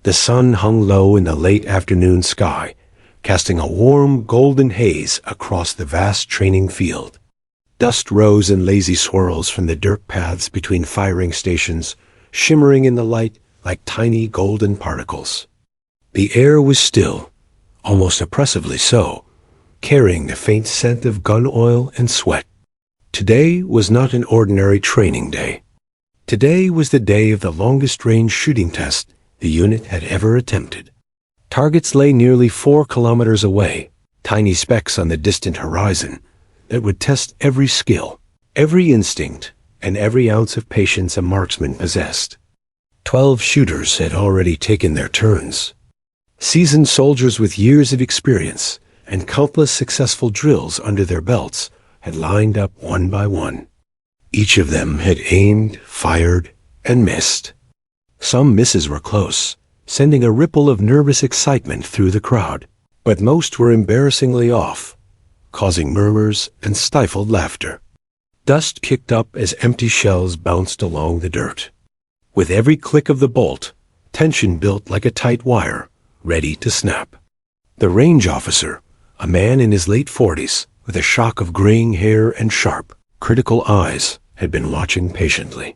The sun hung low in the late afternoon sky, casting a warm golden haze across the vast training field. Dust rose in lazy swirls from the dirt paths between firing stations, shimmering in the light like tiny golden particles. The air was still, almost oppressively so, carrying the faint scent of gun oil and sweat. Today was not an ordinary training day. Today was the day of the longest-range shooting test the unit had ever attempted. Targets lay nearly 4 kilometers away, tiny specks on the distant horizon that would test every skill, every instinct, and every ounce of patience a marksman possessed. 12 shooters had already taken their turns. Seasoned soldiers with years of experience and countless successful drills under their belts had lined up one by one. Each of them had aimed, fired, and missed. Some misses were close, sending a ripple of nervous excitement through the crowd, but most were embarrassingly off, causing murmurs and stifled laughter. Dust kicked up as empty shells bounced along the dirt. With every click of the bolt, tension built like a tight wire, ready to snap. The range officer, a man in his late 40s, with a shock of graying hair and sharp, critical eyes, had been watching patiently.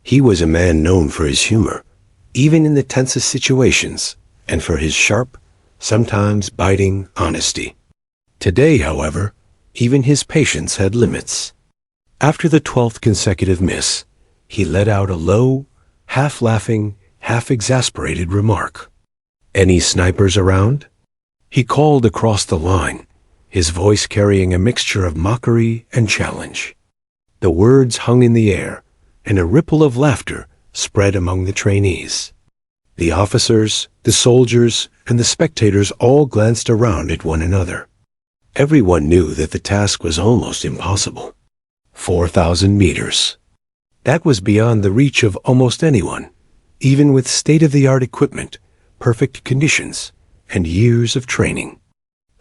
He was a man known for his humor, even in the tensest situations, and for his sharp, sometimes biting honesty. Today, however, even his patience had limits. After the 12th consecutive miss, he let out a low, half-laughing, half-exasperated remark. "Any snipers around?" He called across the line, his voice carrying a mixture of mockery and challenge. The words hung in the air, and a ripple of laughter spread among the trainees. The officers, the soldiers, and the spectators all glanced around at one another. Everyone knew that the task was almost impossible. 4,000 meters. That was beyond the reach of almost anyone, even with state-of-the-art equipment, perfect conditions, and years of training.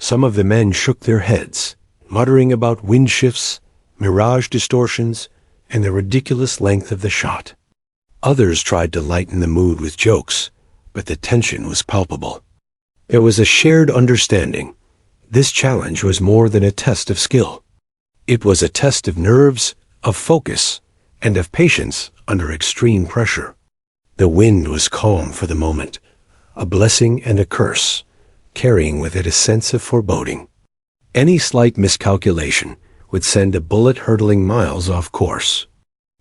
Some of the men shook their heads, muttering about wind shifts, mirage distortions, and the ridiculous length of the shot. Others tried to lighten the mood with jokes, but the tension was palpable. There was a shared understanding. This challenge was more than a test of skill. It was a test of nerves, of focus, and of patience under extreme pressure. The wind was calm for the moment, a blessing and a curse, carrying with it a sense of foreboding. Any slight miscalculation would send a bullet hurtling miles off course.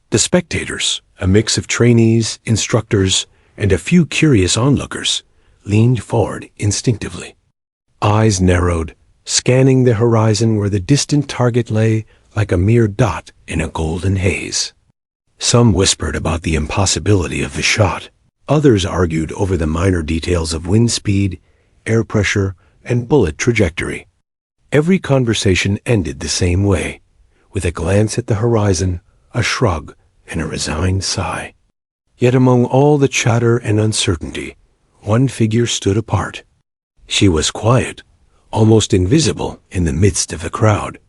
The spectators, a mix of trainees, instructors, and a few curious onlookers, leaned forward instinctively. Eyes narrowed, scanning the horizon where the distant target lay like a mere dot in a golden haze. Some whispered about the impossibility of the shot. Others argued over the minor details of wind speed, air pressure, and bullet trajectory. Every conversation ended the same way, with a glance at the horizon, a shrug, and a resigned sigh. Yet among all the chatter and uncertainty, one figure stood apart. She was quiet, almost invisible in the midst of the crowd.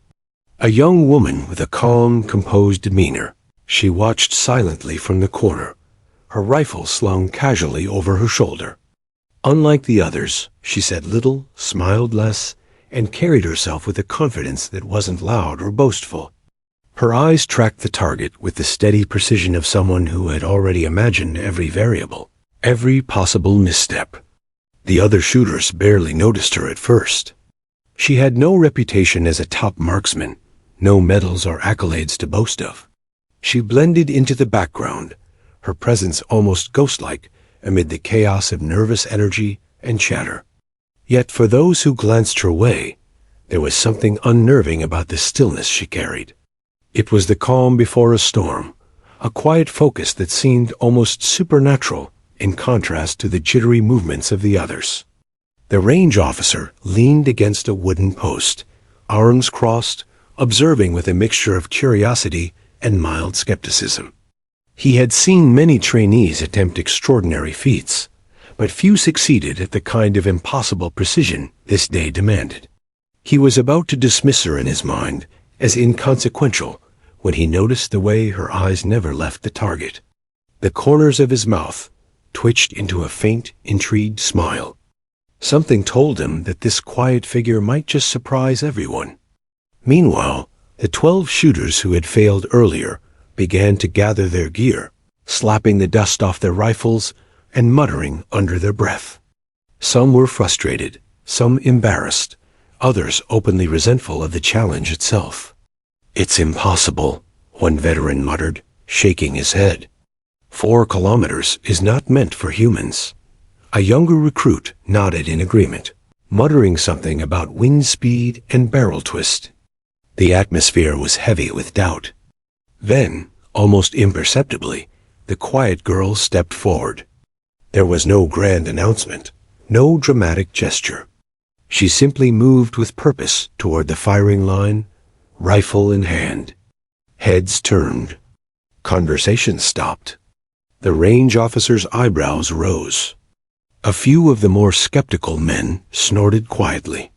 A young woman with a calm, composed demeanor. She watched silently from the corner, her rifle slung casually over her shoulder. Unlike the others, she said little, smiled less, and carried herself with a confidence that wasn't loud or boastful. Her eyes tracked the target with the steady precision of someone who had already imagined every variable, every possible misstep. The other shooters barely noticed her at first. She had no reputation as a top marksman, no medals or accolades to boast of. She blended into the background, her presence almost ghost-like amid the chaos of nervous energy and chatter. Yet for those who glanced her way, there was something unnerving about the stillness she carried. It was the calm before a storm, a quiet focus that seemed almost supernatural in contrast to the jittery movements of the others. The range officer leaned against a wooden post, arms crossed, observing with a mixture of curiosity and mild skepticism. He had seen many trainees attempt extraordinary feats, but few succeeded at the kind of impossible precision this day demanded. He was about to dismiss her in his mind as inconsequential when he noticed the way her eyes never left the target. The corners of his mouth, twitched into a faint, intrigued smile. Something told him that this quiet figure might just surprise everyone. Meanwhile, the 12 shooters who had failed earlier began to gather their gear, slapping the dust off their rifles and muttering under their breath. Some were frustrated, some embarrassed, others openly resentful of the challenge itself. "It's impossible," one veteran muttered, shaking his head. 4 kilometers is not meant for humans. A younger recruit nodded in agreement, muttering something about wind speed and barrel twist. The atmosphere was heavy with doubt. Then, almost imperceptibly, the quiet girl stepped forward. There was no grand announcement, no dramatic gesture. She simply moved with purpose toward the firing line, rifle in hand. Heads turned. Conversation stopped. The range officer's eyebrows rose. A few of the more skeptical men snorted quietly.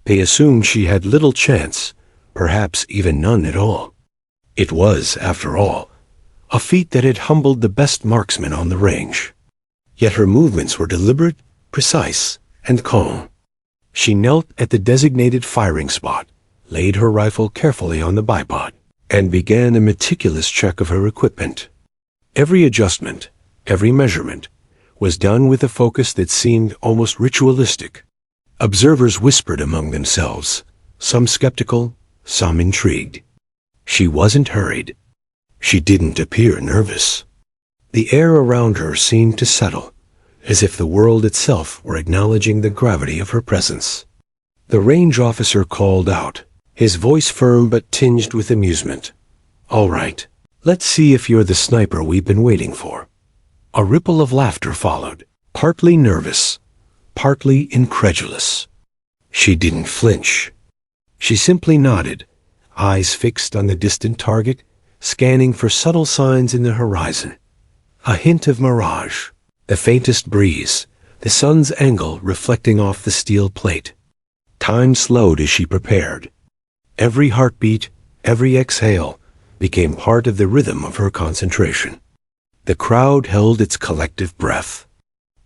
They assumed she had little chance, perhaps even none at all. It was, after all, a feat that had humbled the best marksmen on the range. Yet her movements were deliberate, precise, and calm. She knelt at the designated firing spot, laid her rifle carefully on the bipod, and began a meticulous check of her equipment. Every adjustment, every measurement, was done with a focus that seemed almost ritualistic. Observers whispered among themselves, some skeptical, some intrigued. She wasn't hurried. She didn't appear nervous. The air around her seemed to settle, as if the world itself were acknowledging the gravity of her presence. The range officer called out, his voice firm but tinged with amusement. "All right, let's see if you're the sniper we've been waiting for." A ripple of laughter followed, partly nervous, partly incredulous. She didn't flinch. She simply nodded, eyes fixed on the distant target, scanning for subtle signs in the horizon. A hint of mirage, the faintest breeze, the sun's angle reflecting off the steel plate. Time slowed as she prepared. Every heartbeat, every exhale, became part of the rhythm of her concentration. The crowd held its collective breath.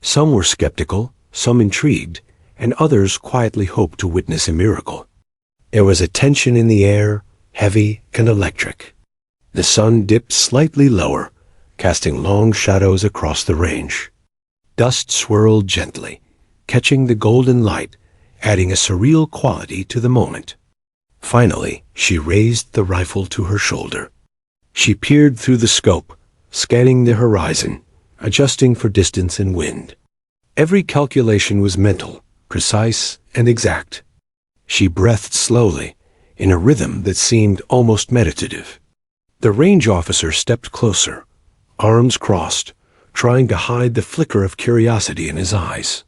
Some were skeptical, some intrigued, and others quietly hoped to witness a miracle. There was a tension in the air, heavy and electric. The sun dipped slightly lower, casting long shadows across the range. Dust swirled gently, catching the golden light, adding a surreal quality to the moment. Finally, she raised the rifle to her shoulder. She peered through the scope, scanning the horizon, adjusting for distance and wind. Every calculation was mental, precise, and exact. She breathed slowly, in a rhythm that seemed almost meditative. The range officer stepped closer, arms crossed, trying to hide the flicker of curiosity in his eyes.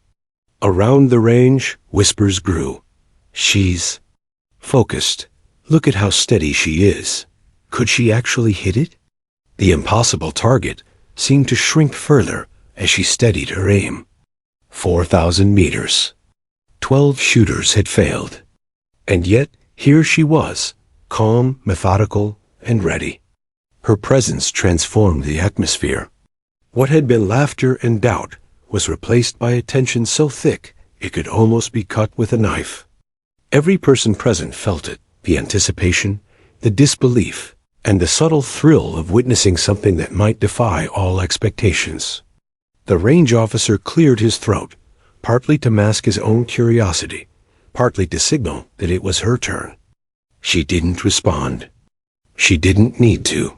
Around the range, whispers grew. "She's focused. Look at how steady she is. Could she actually hit it?" The impossible target seemed to shrink further as she steadied her aim. 4,000 meters. 12 shooters had failed. And yet, here she was, calm, methodical, and ready. Her presence transformed the atmosphere. What had been laughter and doubt was replaced by a tension so thick it could almost be cut with a knife. Every person present felt it, the anticipation, the disbelief, and the subtle thrill of witnessing something that might defy all expectations. The range officer cleared his throat, partly to mask his own curiosity, partly to signal that it was her turn. She didn't respond. She didn't need to.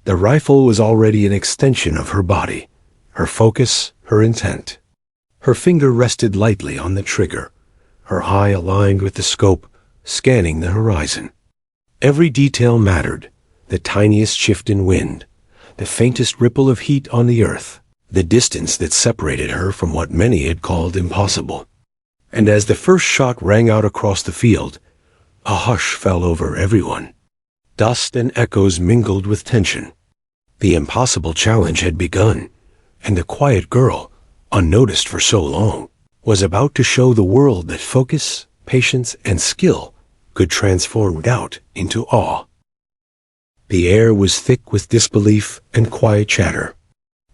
The rifle was already an extension of her body, her focus, her intent. Her finger rested lightly on the trigger, her eye aligned with the scope, scanning the horizon. Every detail mattered. The tiniest shift in wind, the faintest ripple of heat on the earth, the distance that separated her from what many had called impossible. And as the first shot rang out across the field, a hush fell over everyone. Dust and echoes mingled with tension. The impossible challenge had begun, and the quiet girl, unnoticed for so long, was about to show the world that focus, patience, and skill could transform doubt into awe. The air was thick with disbelief and quiet chatter.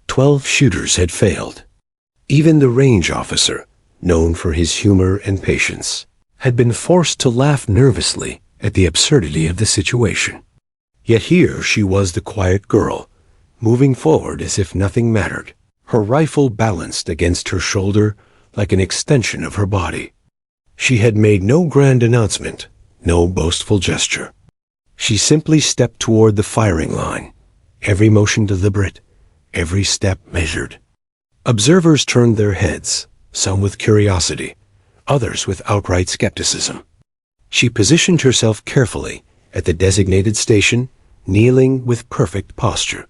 12 shooters had failed. Even the range officer, known for his humor and patience, had been forced to laugh nervously at the absurdity of the situation. Yet here she was, the quiet girl, moving forward as if nothing mattered, her rifle balanced against her shoulder like an extension of her body. She had made no grand announcement, no boastful gesture. She simply stepped toward the firing line, every motion deliberate, every step measured. Observers turned their heads, some with curiosity, others with outright skepticism. She positioned herself carefully at the designated station, kneeling with perfect posture.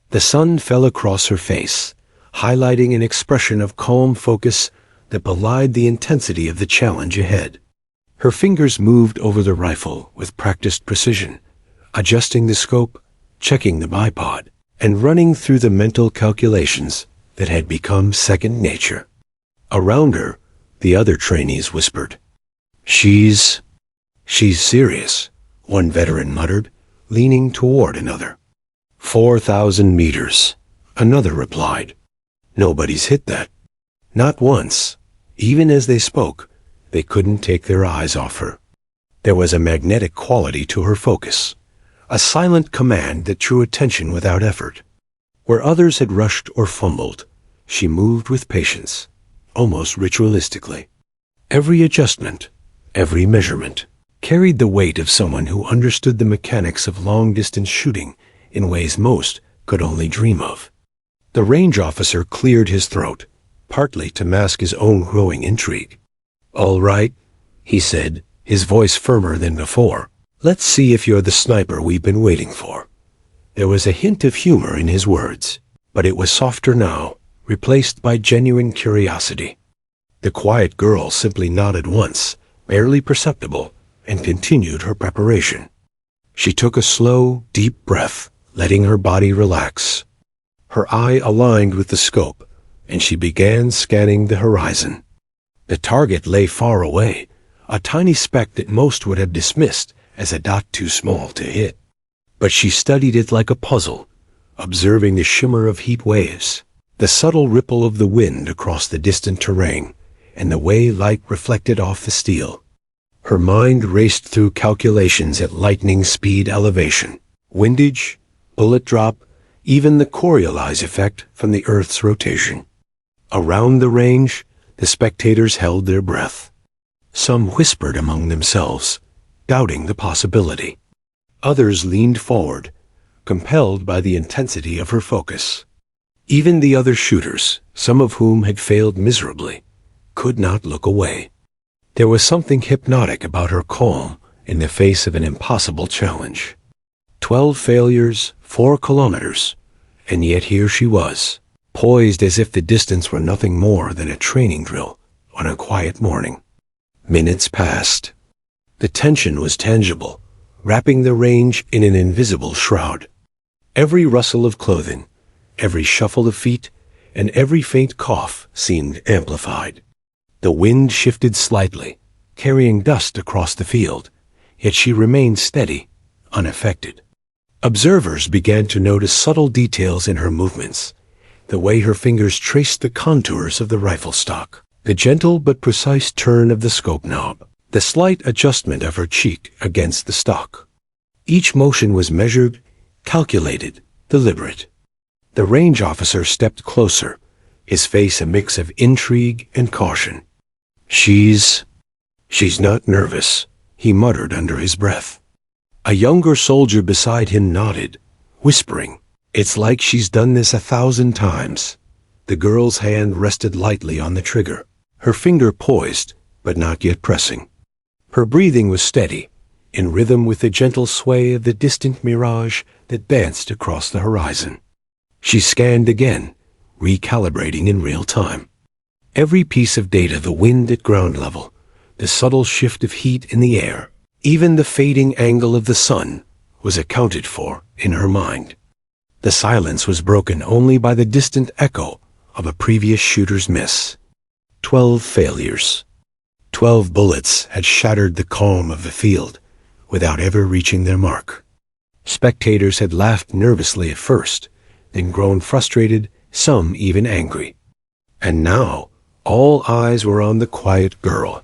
The sun fell across her face, highlighting an expression of calm focus that belied the intensity of the challenge ahead. Her fingers moved over the rifle with practiced precision, adjusting the scope, checking the bipod, and running through the mental calculations that had become second nature. Around her, the other trainees whispered. She's serious," one veteran muttered, leaning toward another. 4,000 meters, another replied. "Nobody's hit that." Not once. Even as they spoke, they couldn't take their eyes off her. There was a magnetic quality to her focus, a silent command that drew attention without effort. Where others had rushed or fumbled, she moved with patience, almost ritualistically. Every adjustment, every measurement, carried the weight of someone who understood the mechanics of long-distance shooting in ways most could only dream of. The range officer cleared his throat, partly to mask his own growing intrigue. "All right," he said, his voice firmer than before. "Let's see if you're the sniper we've been waiting for." There was a hint of humor in his words, but it was softer now, replaced by genuine curiosity. The quiet girl simply nodded once, barely perceptible, and continued her preparation. She took a slow, deep breath, letting her body relax. Her eye aligned with the scope, and she began scanning the horizon. The target lay far away, a tiny speck that most would have dismissed as a dot too small to hit. But she studied it like a puzzle, observing the shimmer of heat waves, the subtle ripple of the wind across the distant terrain, and the way light reflected off the steel. Her mind raced through calculations at lightning speed elevation, windage, bullet drop, even the Coriolis effect from the Earth's rotation. Around the range, the spectators held their breath. Some whispered among themselves, doubting the possibility. Others leaned forward, compelled by the intensity of her focus. Even the other shooters, some of whom had failed miserably, could not look away. There was something hypnotic about her calm in the face of an impossible challenge. 12 failures, 4 kilometers, and yet here she was, poised as if the distance were nothing more than a training drill on a quiet morning. Minutes passed. The tension was tangible, wrapping the range in an invisible shroud. Every rustle of clothing, every shuffle of feet, and every faint cough seemed amplified. The wind shifted slightly, carrying dust across the field, yet she remained steady, unaffected. Observers began to notice subtle details in her movements, the way her fingers traced the contours of the rifle stock, the gentle but precise turn of the scope knob, the slight adjustment of her cheek against the stock. Each motion was measured, calculated, deliberate. The range officer stepped closer, his face a mix of intrigue and caution. She's not nervous," he muttered under his breath. A younger soldier beside him nodded, whispering, "It's like she's done this 1,000 times." The girl's hand rested lightly on the trigger, her finger poised, but not yet pressing. Her breathing was steady, in rhythm with the gentle sway of the distant mirage that danced across the horizon. She scanned again, recalibrating in real time. Every piece of data, the wind at ground level, the subtle shift of heat in the air, even the fading angle of the sun, was accounted for in her mind. The silence was broken only by the distant echo of a previous shooter's miss. 12 failures. 12 bullets had shattered the calm of the field without ever reaching their mark. Spectators had laughed nervously at first, then grown frustrated some even angry. And now, all eyes were on the quiet girl.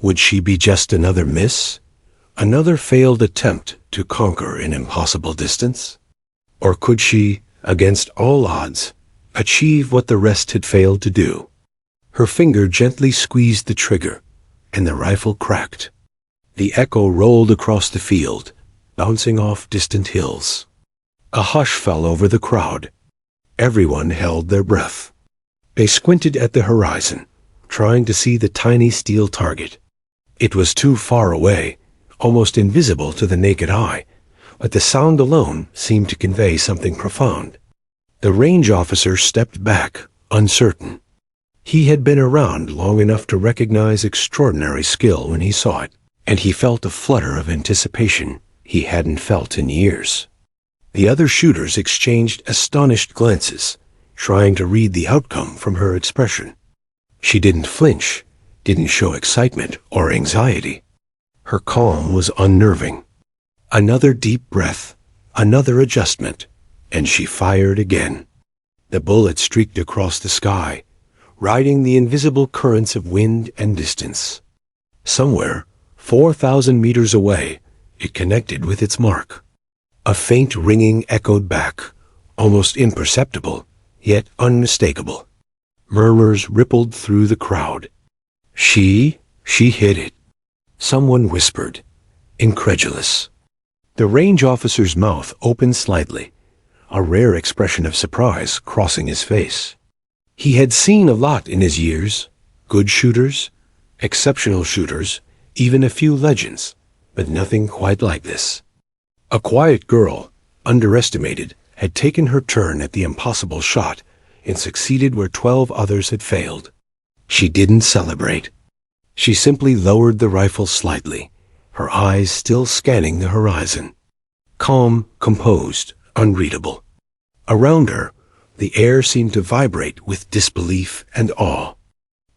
Would she be just another miss? Another failed attempt to conquer an impossible distance? Or could she, against all odds, achieve what the rest had failed to do? Her finger gently squeezed the trigger, and the rifle cracked. The echo rolled across the field, bouncing off distant hills. A hush fell over the crowd. Everyone held their breath. They squinted at the horizon, trying to see the tiny steel target. It was too far away, almost invisible to the naked eye, but the sound alone seemed to convey something profound. The range officer stepped back, uncertain. He had been around long enough to recognize extraordinary skill when he saw it, and he felt a flutter of anticipation he hadn't felt in years. The other shooters exchanged astonished glances, trying to read the outcome from her expression. She didn't flinch, didn't show excitement or anxiety. Her calm was unnerving. Another deep breath, another adjustment, and she fired again. The bullet streaked across the sky, riding the invisible currents of wind and distance. Somewhere, 4,000 meters away, it connected with its mark. A faint ringing echoed back, almost imperceptible, yet unmistakable. Murmurs rippled through the crowd. She hit it. Someone whispered, incredulous. The range officer's mouth opened slightly, a rare expression of surprise crossing his face. He had seen a lot in his years, good shooters, exceptional shooters, even a few legends, but nothing quite like this. A quiet girl, underestimated, had taken her turn at the impossible shot and succeeded where 12 others had failed. She didn't celebrate. She simply lowered the rifle slightly, her eyes still scanning the horizon. Calm, composed, unreadable. Around her, the air seemed to vibrate with disbelief and awe.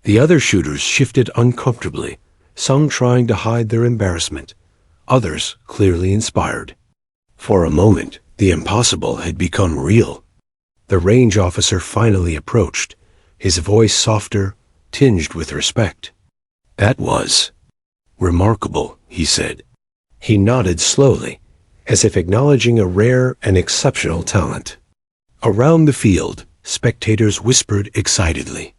The other shooters shifted uncomfortably, some trying to hide their embarrassment, others clearly inspired. For a moment, the impossible had become real. The range officer finally approached, his voice softer, tinged with respect. That was remarkable, he said. He nodded slowly, as if acknowledging a rare and exceptional talent. Around the field, spectators whispered excitedly.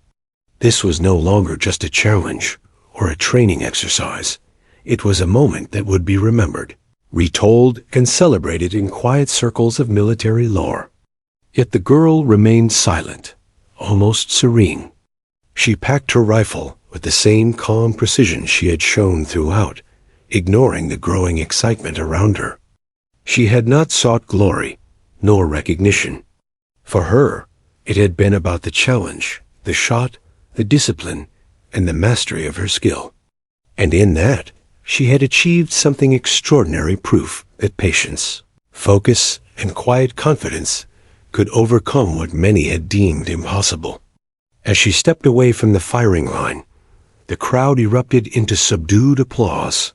This was no longer just a challenge or a training exercise. It was a moment that would be remembered, retold and celebrated in quiet circles of military lore. Yet the girl remained silent, almost serene. She packed her rifle with the same calm precision she had shown throughout, ignoring the growing excitement around her. She had not sought glory, nor recognition. For her, it had been about the challenge, the shot, the discipline, and the mastery of her skill. And in that, she had achieved something extraordinary, proof that patience, focus, and quiet confidence could overcome what many had deemed impossible. As she stepped away from the firing line, the crowd erupted into subdued applause.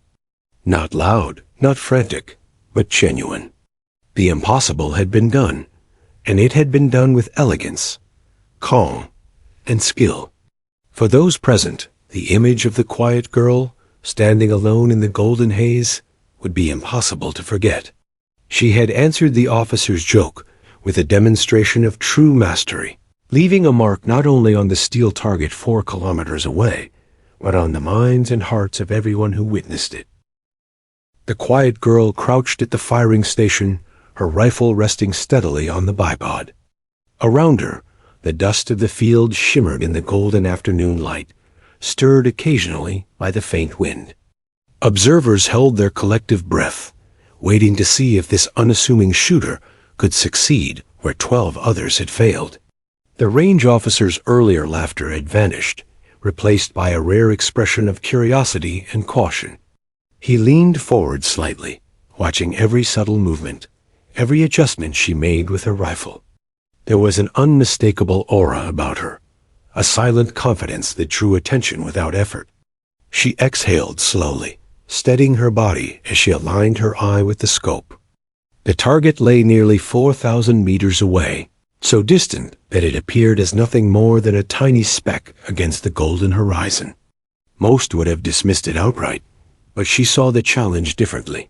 Not loud, not frantic, but genuine. The impossible had been done, and it had been done with elegance, calm, and skill. For those present, the image of the quiet girl, standing alone in the golden haze, would be impossible to forget. She had answered the officer's joke with a demonstration of true mastery, leaving a mark not only on the steel target 4 kilometers away, but on the minds and hearts of everyone who witnessed it. The quiet girl crouched at the firing station, her rifle resting steadily on the bipod. Around her, the dust of the field shimmered in the golden afternoon light, stirred occasionally by the faint wind. Observers held their collective breath, waiting to see if this unassuming shooter could succeed where 12 others had failed. The range officer's earlier laughter had vanished, replaced by a rare expression of curiosity and caution. He leaned forward slightly, watching every subtle movement, every adjustment she made with her rifle. There was an unmistakable aura about her, a silent confidence that drew attention without effort. She exhaled slowly, steadying her body as she aligned her eye with the scope. The target lay nearly 4,000 meters away, so distant that it appeared as nothing more than a tiny speck against the golden horizon. Most would have dismissed it outright, but she saw the challenge differently.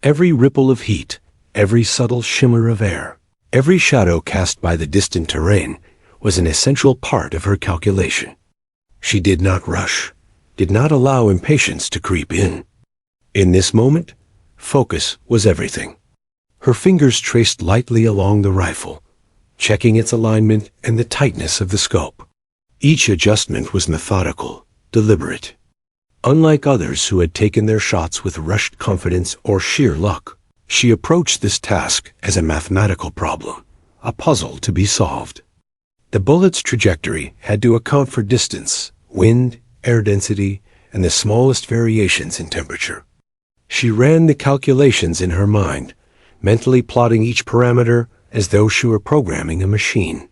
Every ripple of heat, every subtle shimmer of air, every shadow cast by the distant terrain was an essential part of her calculation. She did not rush, did not allow impatience to creep in. In this moment, focus was everything. Her fingers traced lightly along the rifle, checking its alignment and the tightness of the scope. Each adjustment was methodical, deliberate. Unlike others who had taken their shots with rushed confidence or sheer luck, she approached this task as a mathematical problem, a puzzle to be solved. The bullet's trajectory had to account for distance, wind, air density, and the smallest variations in temperature. She ran the calculations in her mind, mentally plotting each parameter as though she were programming a machine.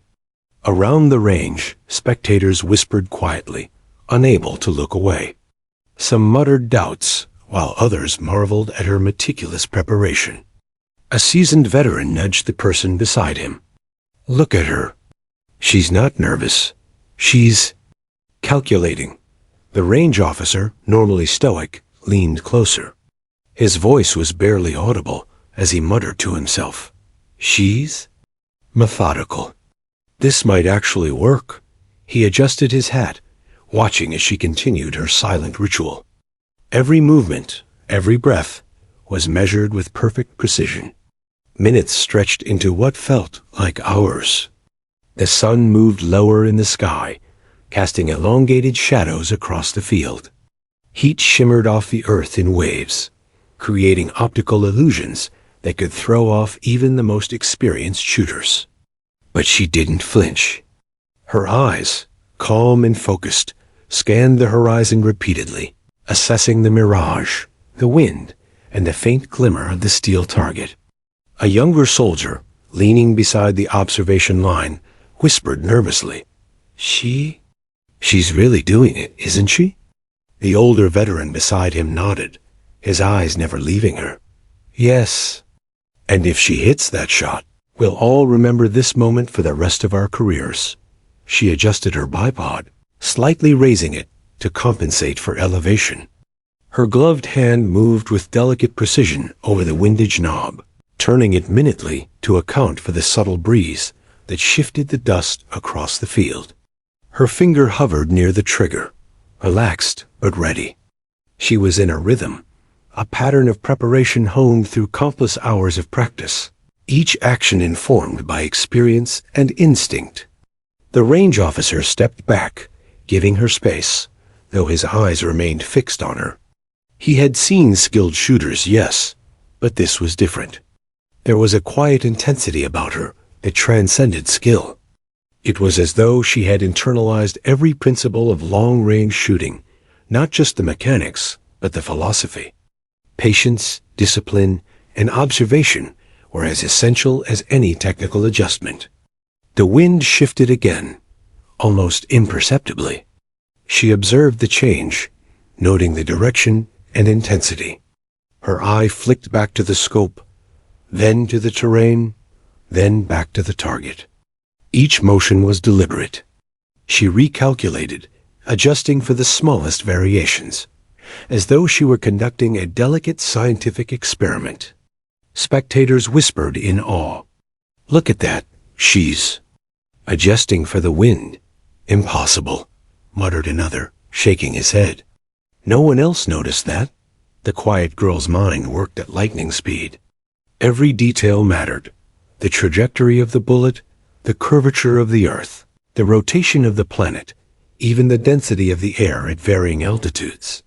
Around the range, spectators whispered quietly, unable to look away. Some muttered doubts, while others marveled at her meticulous preparation. A seasoned veteran nudged the person beside him. "Look at her. She's not nervous. She's calculating." The range officer, normally stoic, leaned closer. His voice was barely audible as he muttered to himself, "She's methodical. This might actually work." He adjusted his hat, watching as she continued her silent ritual. Every movement, every breath, was measured with perfect precision. Minutes stretched into what felt like hours. The sun moved lower in the sky, casting elongated shadows across the field. Heat shimmered off the earth in waves, creating optical illusions that could throw off even the most experienced shooters. But she didn't flinch. Her eyes, calm and focused, scanned the horizon repeatedly, assessing the mirage, the wind, and the faint glimmer of the steel target. A younger soldier, leaning beside the observation line, whispered nervously, She's really doing it, isn't she?" The older veteran beside him nodded, his eyes never leaving her. "Yes. And if she hits that shot, we'll all remember this moment for the rest of our careers." She adjusted her bipod, slightly raising it to compensate for elevation. Her gloved hand moved with delicate precision over the windage knob, turning it minutely to account for the subtle breeze that shifted the dust across the field. Her finger hovered near the trigger, relaxed but ready. She was in a rhythm, a pattern of preparation honed through countless hours of practice, each action informed by experience and instinct. The range officer stepped back, giving her space, though his eyes remained fixed on her. He had seen skilled shooters, yes, but this was different. There was a quiet intensity about her that transcended skill. It was as though she had internalized every principle of long-range shooting, not just the mechanics, but the philosophy. Patience, discipline, and observation were as essential as any technical adjustment. The wind shifted again, almost imperceptibly. She observed the change, noting the direction and intensity. Her eye flicked back to the scope, then to the terrain, then back to the target. Each motion was deliberate. She recalculated, adjusting for the smallest variations, as though she were conducting a delicate scientific experiment. Spectators whispered in awe, "Look at that, she's adjusting for the wind." "Impossible," muttered another, shaking his head. No one else noticed that. The quiet girl's mind worked at lightning speed. Every detail mattered. The trajectory of the bullet, the curvature of the earth, the rotation of the planet, even the density of the air at varying altitudes.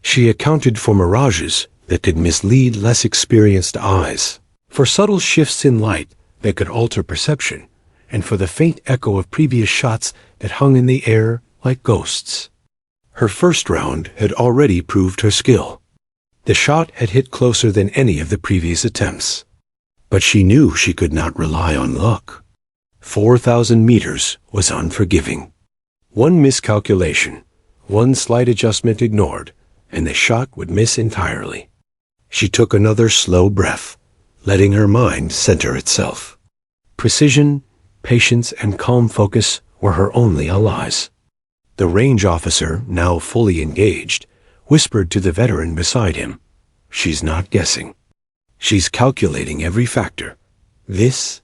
She accounted for mirages that could mislead less experienced eyes, for subtle shifts in light that could alter perception, and for the faint echo of previous shots that hung in the air like ghosts. Her first round had already proved her skill. The shot had hit closer than any of the previous attempts. But she knew she could not rely on luck. 4,000 meters was unforgiving. One miscalculation, one slight adjustment ignored, and the shot would miss entirely. She took another slow breath, letting her mind center itself. Precision, patience, and calm focus were her only allies. The range officer, now fully engaged, whispered to the veteran beside him, "She's not guessing. She's calculating every factor. This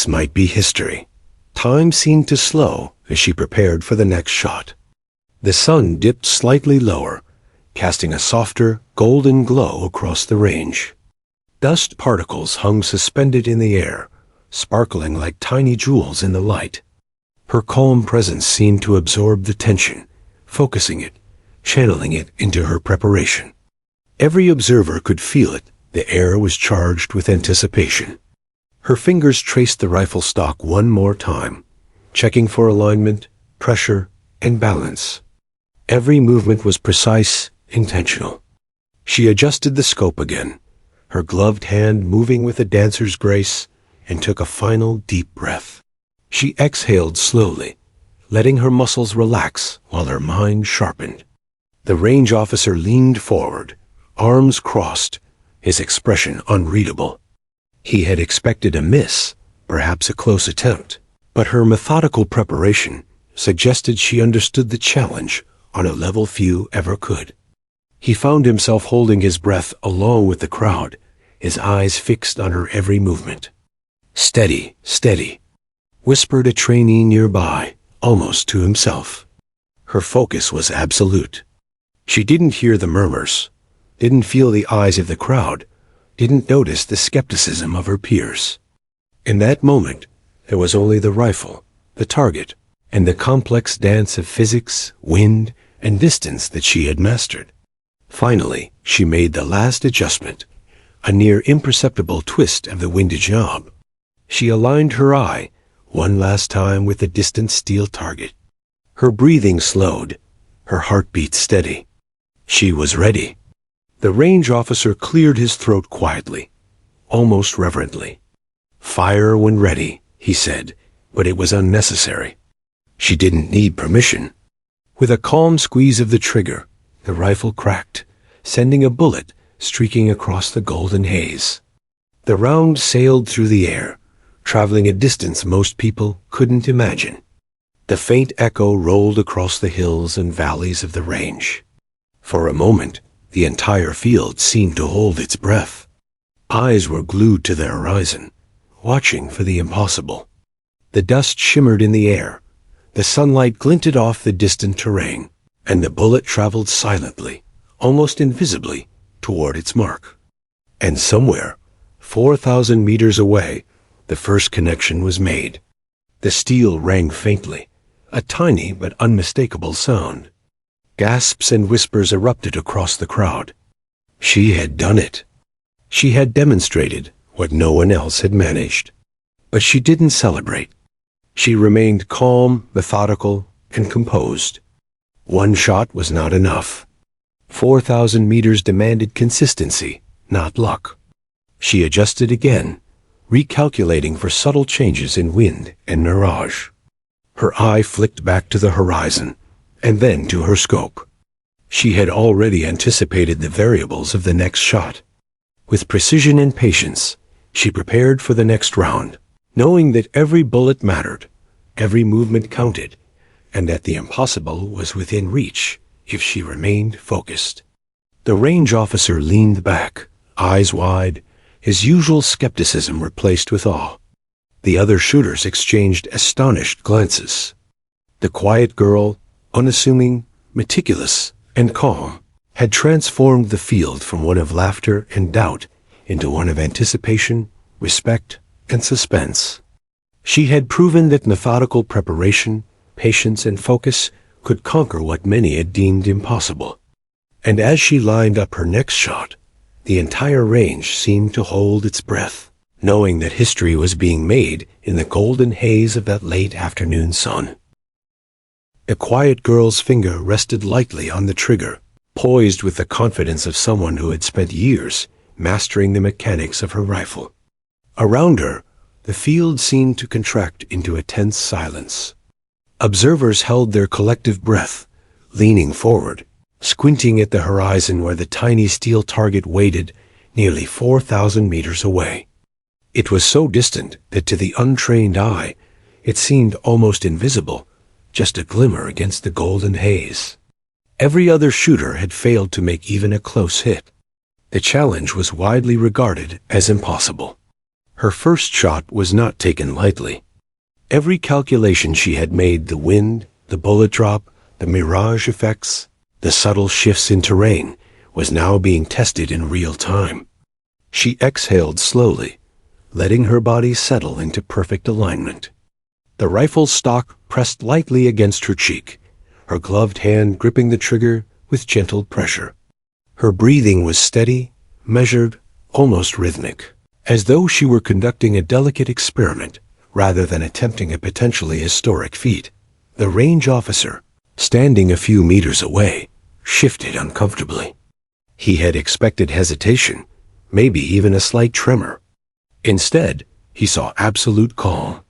might be history." Time seemed to slow as she prepared for the next shot. The sun dipped slightly lower, casting a softer, golden glow across the range. Dust particles hung suspended in the air, sparkling like tiny jewels in the light. Her calm presence seemed to absorb the tension, focusing it, channeling it into her preparation. Every observer could feel it. The air was charged with anticipation. Her fingers traced the rifle stock one more time, checking for alignment, pressure, and balance. Every movement was precise, intentional. She adjusted the scope again, her gloved hand moving with a dancer's grace, and took a final deep breath. She exhaled slowly, letting her muscles relax while her mind sharpened. The range officer leaned forward, arms crossed, his expression unreadable. He had expected a miss, perhaps a close attempt, but her methodical preparation suggested she understood the challenge on a level few ever could. He found himself holding his breath along with the crowd, his eyes fixed on her every movement. "Steady, steady," whispered a trainee nearby, almost to himself. Her focus was absolute. She didn't hear the murmurs, didn't feel the eyes of the crowd, didn't notice the skepticism of her peers. In that moment, there was only the rifle, the target, and the complex dance of physics, wind, and distance that she had mastered. Finally, she made the last adjustment, a near imperceptible twist of the windage knob. She aligned her eye one last time with the distant steel target. Her breathing slowed, her heartbeat steady. She was ready. The range officer cleared his throat quietly, almost reverently. "Fire when ready," he said, but it was unnecessary. She didn't need permission. With a calm squeeze of the trigger, the rifle cracked, sending a bullet streaking across the golden haze. The round sailed through the air, traveling a distance most people couldn't imagine. The faint echo rolled across the hills and valleys of the range. For a moment, the entire field seemed to hold its breath. Eyes were glued to the horizon, watching for the impossible. The dust shimmered in the air, the sunlight glinted off the distant terrain, and the bullet traveled silently, almost invisibly, toward its mark. And somewhere, 4,000 meters away, the first connection was made. The steel rang faintly, a tiny but unmistakable sound. Gasps and whispers erupted across the crowd. She had done it. She had demonstrated what no one else had managed. But she didn't celebrate. She remained calm, methodical, and composed. One shot was not enough. 4,000 meters demanded consistency, not luck. She adjusted again, recalculating for subtle changes in wind and mirage. Her eye flicked back to the horizon, and then to her scope. She had already anticipated the variables of the next shot. With precision and patience, she prepared for the next round, knowing that every bullet mattered, every movement counted, and that the impossible was within reach if she remained focused. The range officer leaned back, eyes wide, his usual skepticism replaced with awe. The other shooters exchanged astonished glances. The quiet girl, unassuming, meticulous, and calm, had transformed the field from one of laughter and doubt into one of anticipation, respect, and suspense. She had proven that methodical preparation, patience, and focus could conquer what many had deemed impossible. And as she lined up her next shot, the entire range seemed to hold its breath, knowing that history was being made in the golden haze of that late afternoon sun. A quiet girl's finger rested lightly on the trigger, poised with the confidence of someone who had spent years mastering the mechanics of her rifle. Around her, the field seemed to contract into a tense silence. Observers held their collective breath, leaning forward, squinting at the horizon where the tiny steel target waited nearly 4,000 meters away. It was so distant that to the untrained eye, It seemed almost invisible, just a glimmer against the golden haze. Every other shooter had failed to make even a close hit. The challenge was widely regarded as impossible. Her first shot was not taken lightly. Every calculation she had made, the wind, the bullet drop, the mirage effects, the subtle shifts in terrain, was now being tested in real time. She exhaled slowly, letting her body settle into perfect alignment. The rifle stock pressed lightly against her cheek, her gloved hand gripping the trigger with gentle pressure. Her breathing was steady, measured, almost rhythmic, as though she were conducting a delicate experiment rather than attempting a potentially historic feat. The range officer, standing a few meters away, shifted uncomfortably. He had expected hesitation, maybe even a slight tremor. Instead, he saw absolute calm.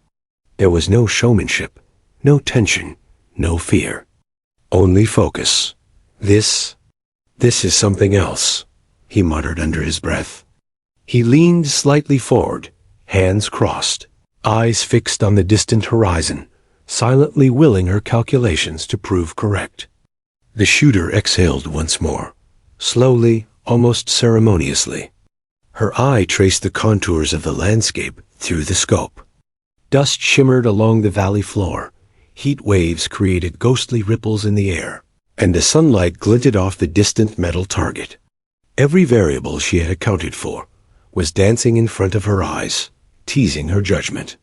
There was no showmanship, no tension, no fear. Only focus. This is something else, he muttered under his breath. He leaned slightly forward, hands crossed, eyes fixed on the distant horizon, silently willing her calculations to prove correct. The shooter exhaled once more, slowly, almost ceremoniously. Her eye traced the contours of the landscape through the scope. Dust shimmered along the valley floor, heat waves created ghostly ripples in the air, and the sunlight glinted off the distant metal target. Every variable she had accounted for was dancing in front of her eyes, teasing her judgment.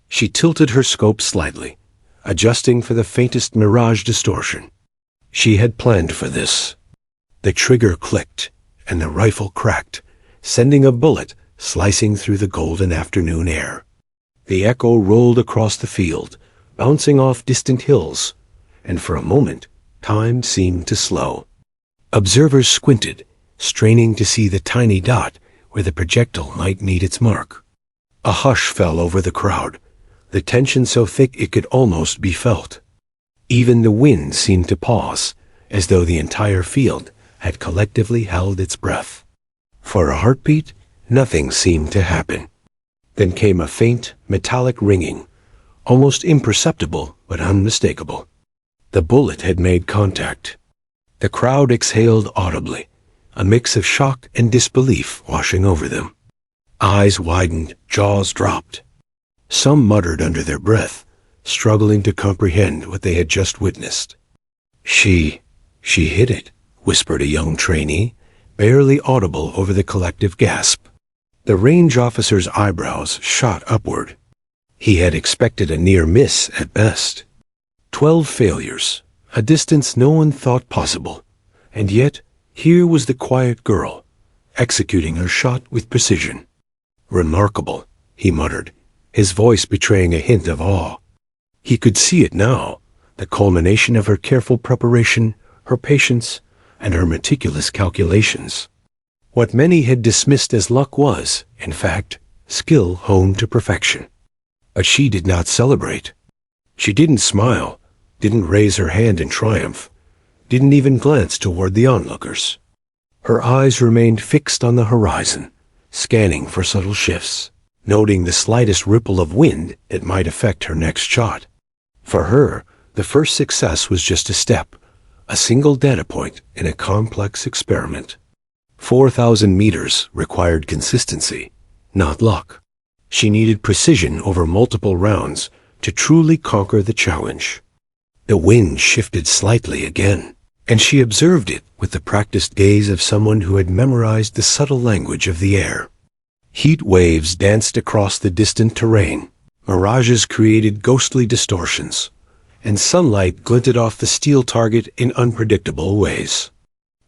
She tilted her scope slightly, adjusting for the faintest mirage distortion. She had planned for this. The trigger clicked, and the rifle cracked, sending a bullet slicing through the golden afternoon air. The echo rolled across the field, bouncing off distant hills, and for a moment, time seemed to slow. Observers squinted, straining to see the tiny dot where the projectile might meet its mark. A hush fell over the crowd, the tension so thick it could almost be felt. Even the wind seemed to pause, as though the entire field had collectively held its breath. For a heartbeat, nothing seemed to happen. Then came a faint, metallic ringing, almost imperceptible but unmistakable. The bullet had made contact. The crowd exhaled audibly, a mix of shock and disbelief washing over them. Eyes widened, jaws dropped. Some muttered under their breath, struggling to comprehend what they had just witnessed. She hit it," whispered a young trainee, barely audible over the collective gasp. The range officer's eyebrows shot upward. He had expected a near miss at best. 12 failures, a distance no one thought possible, and yet here was the quiet girl, executing her shot with precision. "Remarkable," he muttered, his voice betraying a hint of awe. He could see it now, the culmination of her careful preparation, her patience, and her meticulous calculations. What many had dismissed as luck was, in fact, skill honed to perfection. But she did not celebrate. She didn't smile, didn't raise her hand in triumph, didn't even glance toward the onlookers. Her eyes remained fixed on the horizon, scanning for subtle shifts, noting the slightest ripple of wind that might affect her next shot. For her, the first success was just a step, a single data point in a complex experiment. 4,000 meters required consistency, not luck. She needed precision over multiple rounds to truly conquer the challenge. The wind shifted slightly again, and she observed it with the practiced gaze of someone who had memorized the subtle language of the air. Heat waves danced across the distant terrain, mirages created ghostly distortions, and sunlight glinted off the steel target in unpredictable ways.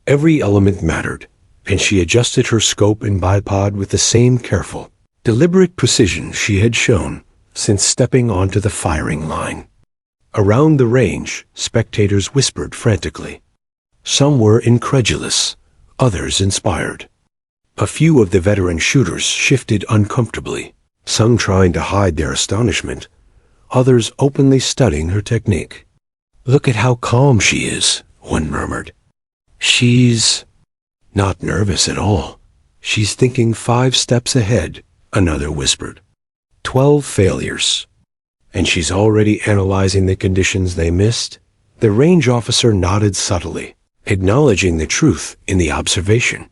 Every element mattered, and she adjusted her scope and bipod with the same careful, deliberate precision she had shown since stepping onto the firing line. Around the range, spectators whispered frantically. Some were incredulous, others inspired. A few of the veteran shooters shifted uncomfortably, some trying to hide their astonishment, others openly studying her technique. "Look at how calm she is," one murmured. "She's not nervous at all. She's thinking 5 steps ahead," another whispered. 12 failures. And she's already analyzing the conditions they missed? The range officer nodded subtly, acknowledging the truth in the observation.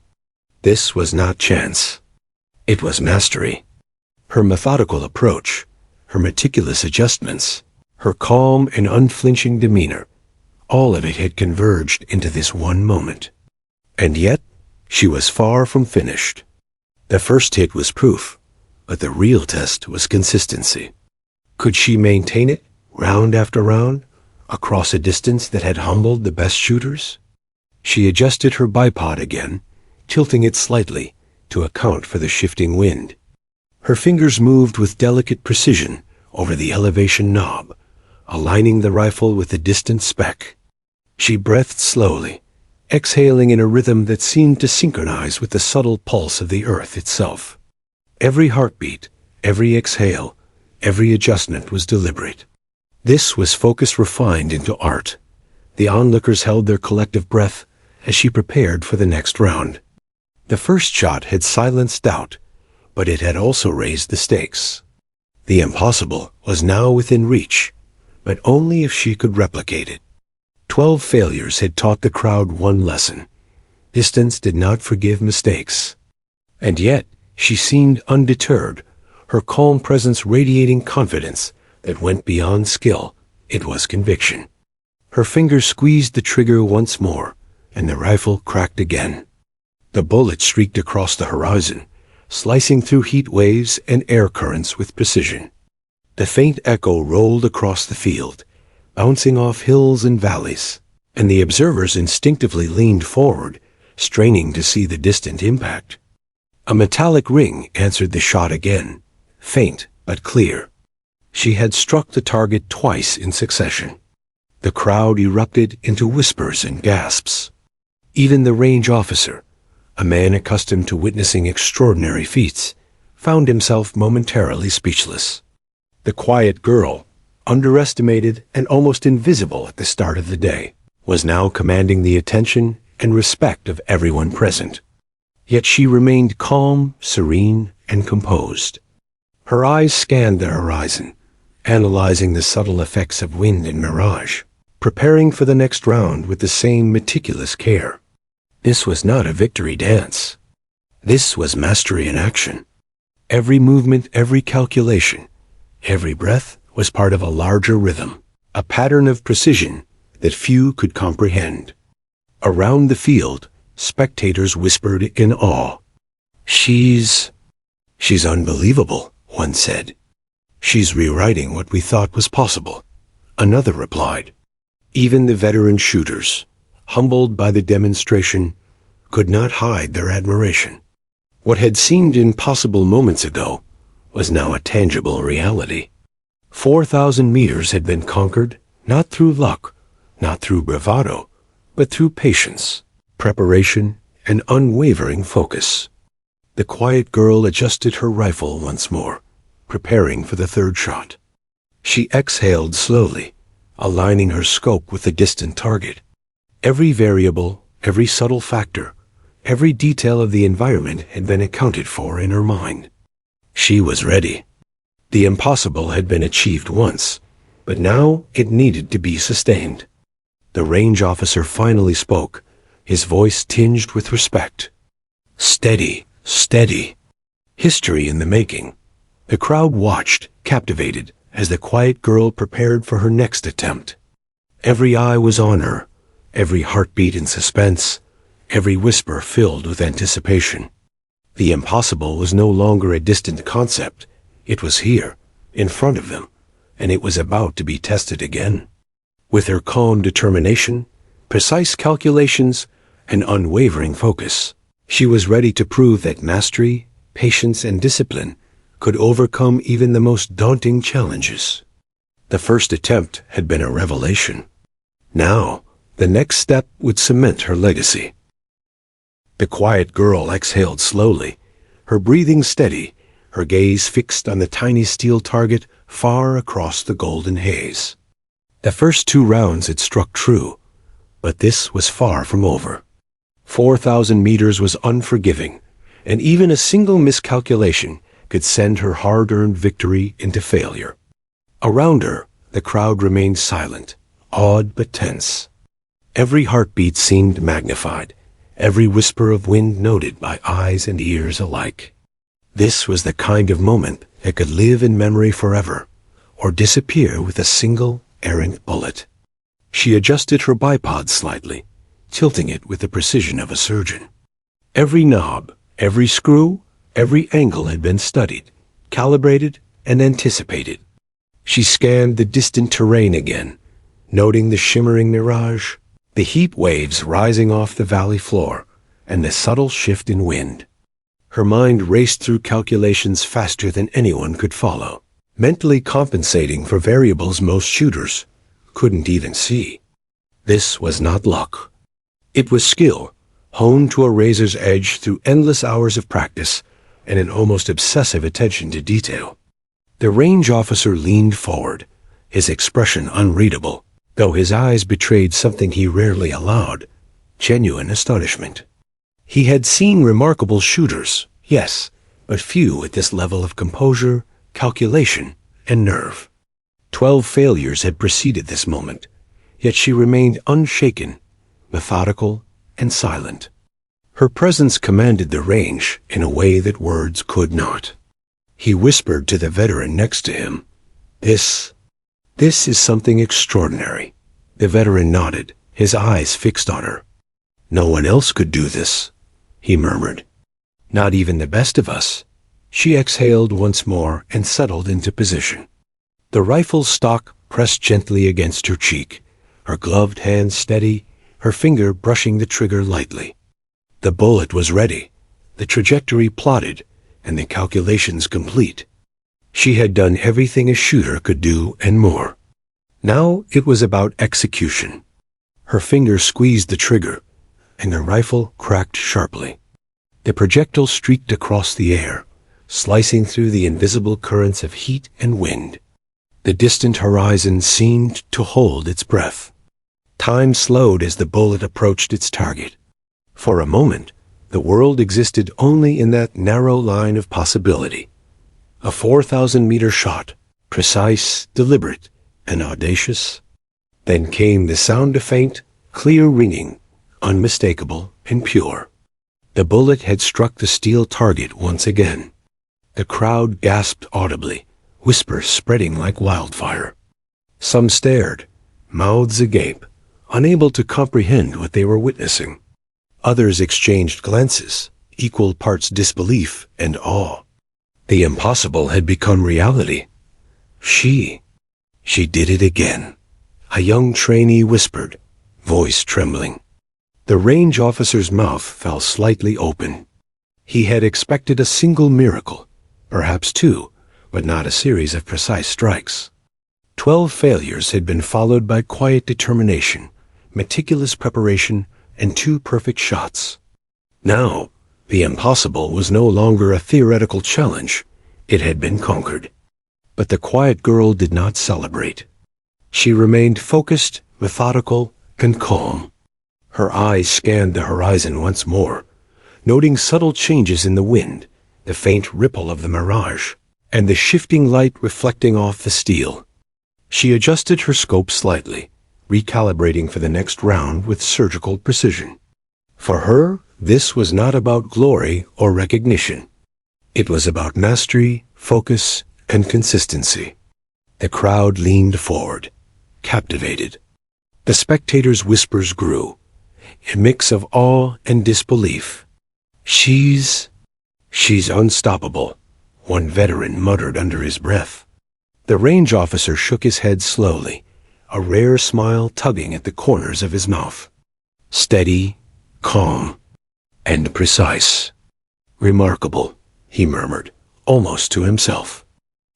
This was not chance. It was mastery. Her methodical approach, her meticulous adjustments, her calm and unflinching demeanor, all of it had converged into this one moment. And yet, she was far from finished. The first hit was proof, but the real test was consistency. Could she maintain it, round after round, across a distance that had humbled the best shooters? She adjusted her bipod again, tilting it slightly to account for the shifting wind. Her fingers moved with delicate precision over the elevation knob, aligning the rifle with the distant speck. She breathed slowly, exhaling in a rhythm that seemed to synchronize with the subtle pulse of the earth itself. Every heartbeat, every exhale, every adjustment was deliberate. This was focus refined into art. The onlookers held their collective breath as she prepared for the next round. The first shot had silenced doubt, but it had also raised the stakes. The impossible was now within reach, but only if she could replicate it. 12 failures had taught the crowd one lesson. Distance did not forgive mistakes. And yet, she seemed undeterred, her calm presence radiating confidence that went beyond skill. It was conviction. Her fingers squeezed the trigger once more, and the rifle cracked again. The bullet streaked across the horizon, slicing through heat waves and air currents with precision. The faint echo rolled across the field, bouncing off hills and valleys, and the observers instinctively leaned forward, straining to see the distant impact. A metallic ring answered the shot again, faint but clear. She had struck the target twice in succession. The crowd erupted into whispers and gasps. Even the range officer, a man accustomed to witnessing extraordinary feats, found himself momentarily speechless. The quiet girl, underestimated and almost invisible at the start of the day, was now commanding the attention and respect of everyone present. Yet she remained calm, serene, and composed. Her eyes scanned the horizon, analyzing the subtle effects of wind and mirage, preparing for the next round with the same meticulous care. This was not a victory dance. This was mastery in action. Every movement, every calculation, every breath was part of a larger rhythm, a pattern of precision that few could comprehend. Around the field, spectators whispered in awe. She's unbelievable," one said. "She's rewriting what we thought was possible," another replied. Even the veteran shooters, humbled by the demonstration, could not hide their admiration. What had seemed impossible moments ago was now a tangible reality. 4,000 meters had been conquered, not through luck, not through bravado, but through patience, preparation, and unwavering focus. The quiet girl adjusted her rifle once more, preparing for the third shot. She exhaled slowly, aligning her scope with the distant target. Every variable, every subtle factor, every detail of the environment had been accounted for in her mind. She was ready. The impossible had been achieved once, but now it needed to be sustained. The range officer finally spoke, his voice tinged with respect. "Steady, steady." History in the making. The crowd watched, captivated, as the quiet girl prepared for her next attempt. Every eye was on her, every heartbeat in suspense, every whisper filled with anticipation. The impossible was no longer a distant concept. It was here, in front of them, and it was about to be tested again. With her calm determination, precise calculations, and unwavering focus, she was ready to prove that mastery, patience, and discipline could overcome even the most daunting challenges. The first attempt had been a revelation. Now, the next step would cement her legacy. The quiet girl exhaled slowly, her breathing steady, her gaze fixed on the tiny steel target far across the golden haze. The first 2 rounds had struck true, but this was far from over. 4,000 meters was unforgiving, and even a single miscalculation could send her hard-earned victory into failure. Around her, the crowd remained silent, awed but tense. Every heartbeat seemed magnified, every whisper of wind noted by eyes and ears alike. This was the kind of moment that could live in memory forever, or disappear with a single errant bullet. She adjusted her bipod slightly, tilting it with the precision of a surgeon. Every knob, every screw, every angle had been studied, calibrated, and anticipated. She scanned the distant terrain again, noting the shimmering mirage, the heat waves rising off the valley floor, and the subtle shift in wind. Her mind raced through calculations faster than anyone could follow, mentally compensating for variables most shooters couldn't even see. This was not luck. It was skill, honed to a razor's edge through endless hours of practice and an almost obsessive attention to detail. The range officer leaned forward, his expression unreadable, though his eyes betrayed something he rarely allowed, genuine astonishment. He had seen remarkable shooters, yes, but few at this level of composure, calculation, and nerve. 12 failures had preceded this moment, yet she remained unshaken, methodical, and silent. Her presence commanded the range in a way that words could not. He whispered to the veteran next to him, This is something extraordinary." The veteran nodded, his eyes fixed on her. "No one else could do this," he murmured. "Not even the best of us." She exhaled once more and settled into position. The rifle stock pressed gently against her cheek, her gloved hand steady, her finger brushing the trigger lightly. The bullet was ready, the trajectory plotted, and the calculations complete. She had done everything a shooter could do and more. Now it was about execution. Her fingers squeezed the trigger, and the rifle cracked sharply. The projectile streaked across the air, slicing through the invisible currents of heat and wind. The distant horizon seemed to hold its breath. Time slowed as the bullet approached its target. For a moment, the world existed only in that narrow line of possibility. A 4,000-meter shot, precise, deliberate, and audacious. Then came the sound of faint, clear ringing, unmistakable and pure. The bullet had struck the steel target once again. The crowd gasped audibly, whispers spreading like wildfire. Some stared, mouths agape, unable to comprehend what they were witnessing. Others exchanged glances, equal parts disbelief and awe. The impossible had become reality. She did it again. A young trainee whispered, voice trembling. The range officer's mouth fell slightly open. He had expected a single miracle, perhaps two, but not a series of precise strikes. 12 failures had been followed by quiet determination, meticulous preparation, and 2 perfect shots. Now, the impossible was no longer a theoretical challenge. It had been conquered. But the quiet girl did not celebrate. She remained focused, methodical, and calm. Her eyes scanned the horizon once more, noting subtle changes in the wind, the faint ripple of the mirage, and the shifting light reflecting off the steel. She adjusted her scope slightly, recalibrating for the next round with surgical precision. For her, this was not about glory or recognition. It was about mastery, focus, and consistency. The crowd leaned forward, captivated. The spectators' whispers grew, a mix of awe and disbelief. She's unstoppable," one veteran muttered under his breath. The range officer shook his head slowly, a rare smile tugging at the corners of his mouth. "Steady, calm, and precise. Remarkable," he murmured, almost to himself.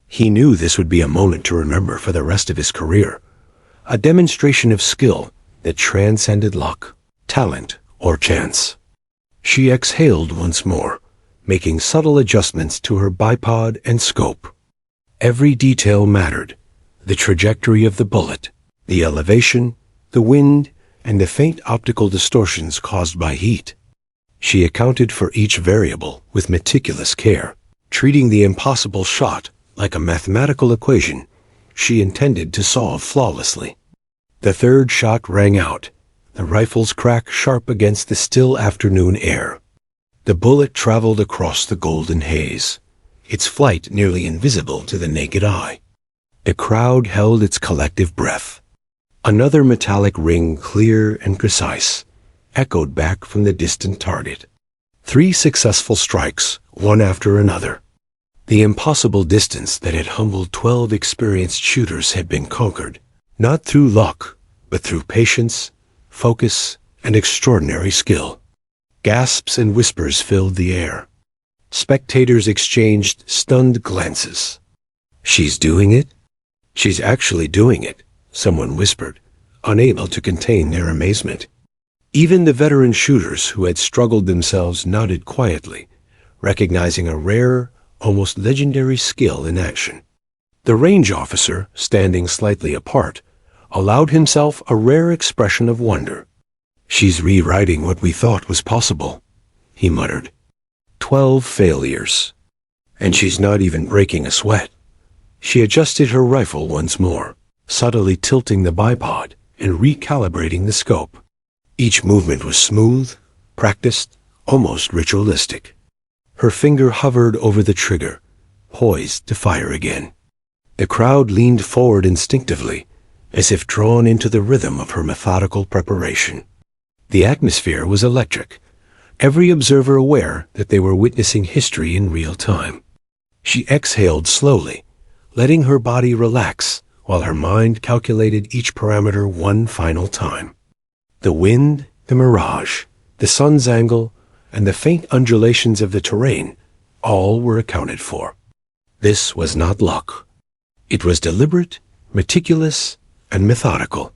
He knew this would be a moment to remember for the rest of his career, a demonstration of skill that transcended luck, talent, or chance. She exhaled once more, making subtle adjustments to her bipod and scope. Every detail mattered: the trajectory of the bullet, the elevation, the wind, and the faint optical distortions caused by heat. She accounted for each variable with meticulous care, treating the impossible shot like a mathematical equation, she intended to solve flawlessly. The third shot rang out, the rifle's crack sharp against the still afternoon air. The bullet traveled across the golden haze, its flight nearly invisible to the naked eye. The crowd held its collective breath. Another metallic ring, clear and precise, echoed back from the distant target. 3 successful strikes, one after another. The impossible distance that had humbled 12 experienced shooters had been conquered, not through luck, but through patience, focus, and extraordinary skill. Gasps and whispers filled the air. Spectators exchanged stunned glances. "She's doing it? She's actually doing it," someone whispered, unable to contain their amazement. Even the veteran shooters who had struggled themselves nodded quietly, recognizing a rare, almost legendary skill in action. The range officer, standing slightly apart, allowed himself a rare expression of wonder. "She's rewriting what we thought was possible," he muttered. 12 failures. And she's not even breaking a sweat. She adjusted her rifle once more, subtly tilting the bipod and recalibrating the scope. Each movement was smooth, practiced, almost ritualistic. Her finger hovered over the trigger, poised to fire again. The crowd leaned forward instinctively, as if drawn into the rhythm of her methodical preparation. The atmosphere was electric, every observer aware that they were witnessing history in real time. She exhaled slowly, letting her body relax while her mind calculated each parameter one final time. The wind, the mirage, the sun's angle, and the faint undulations of the terrain, all were accounted for. This was not luck. It was deliberate, meticulous, and methodical.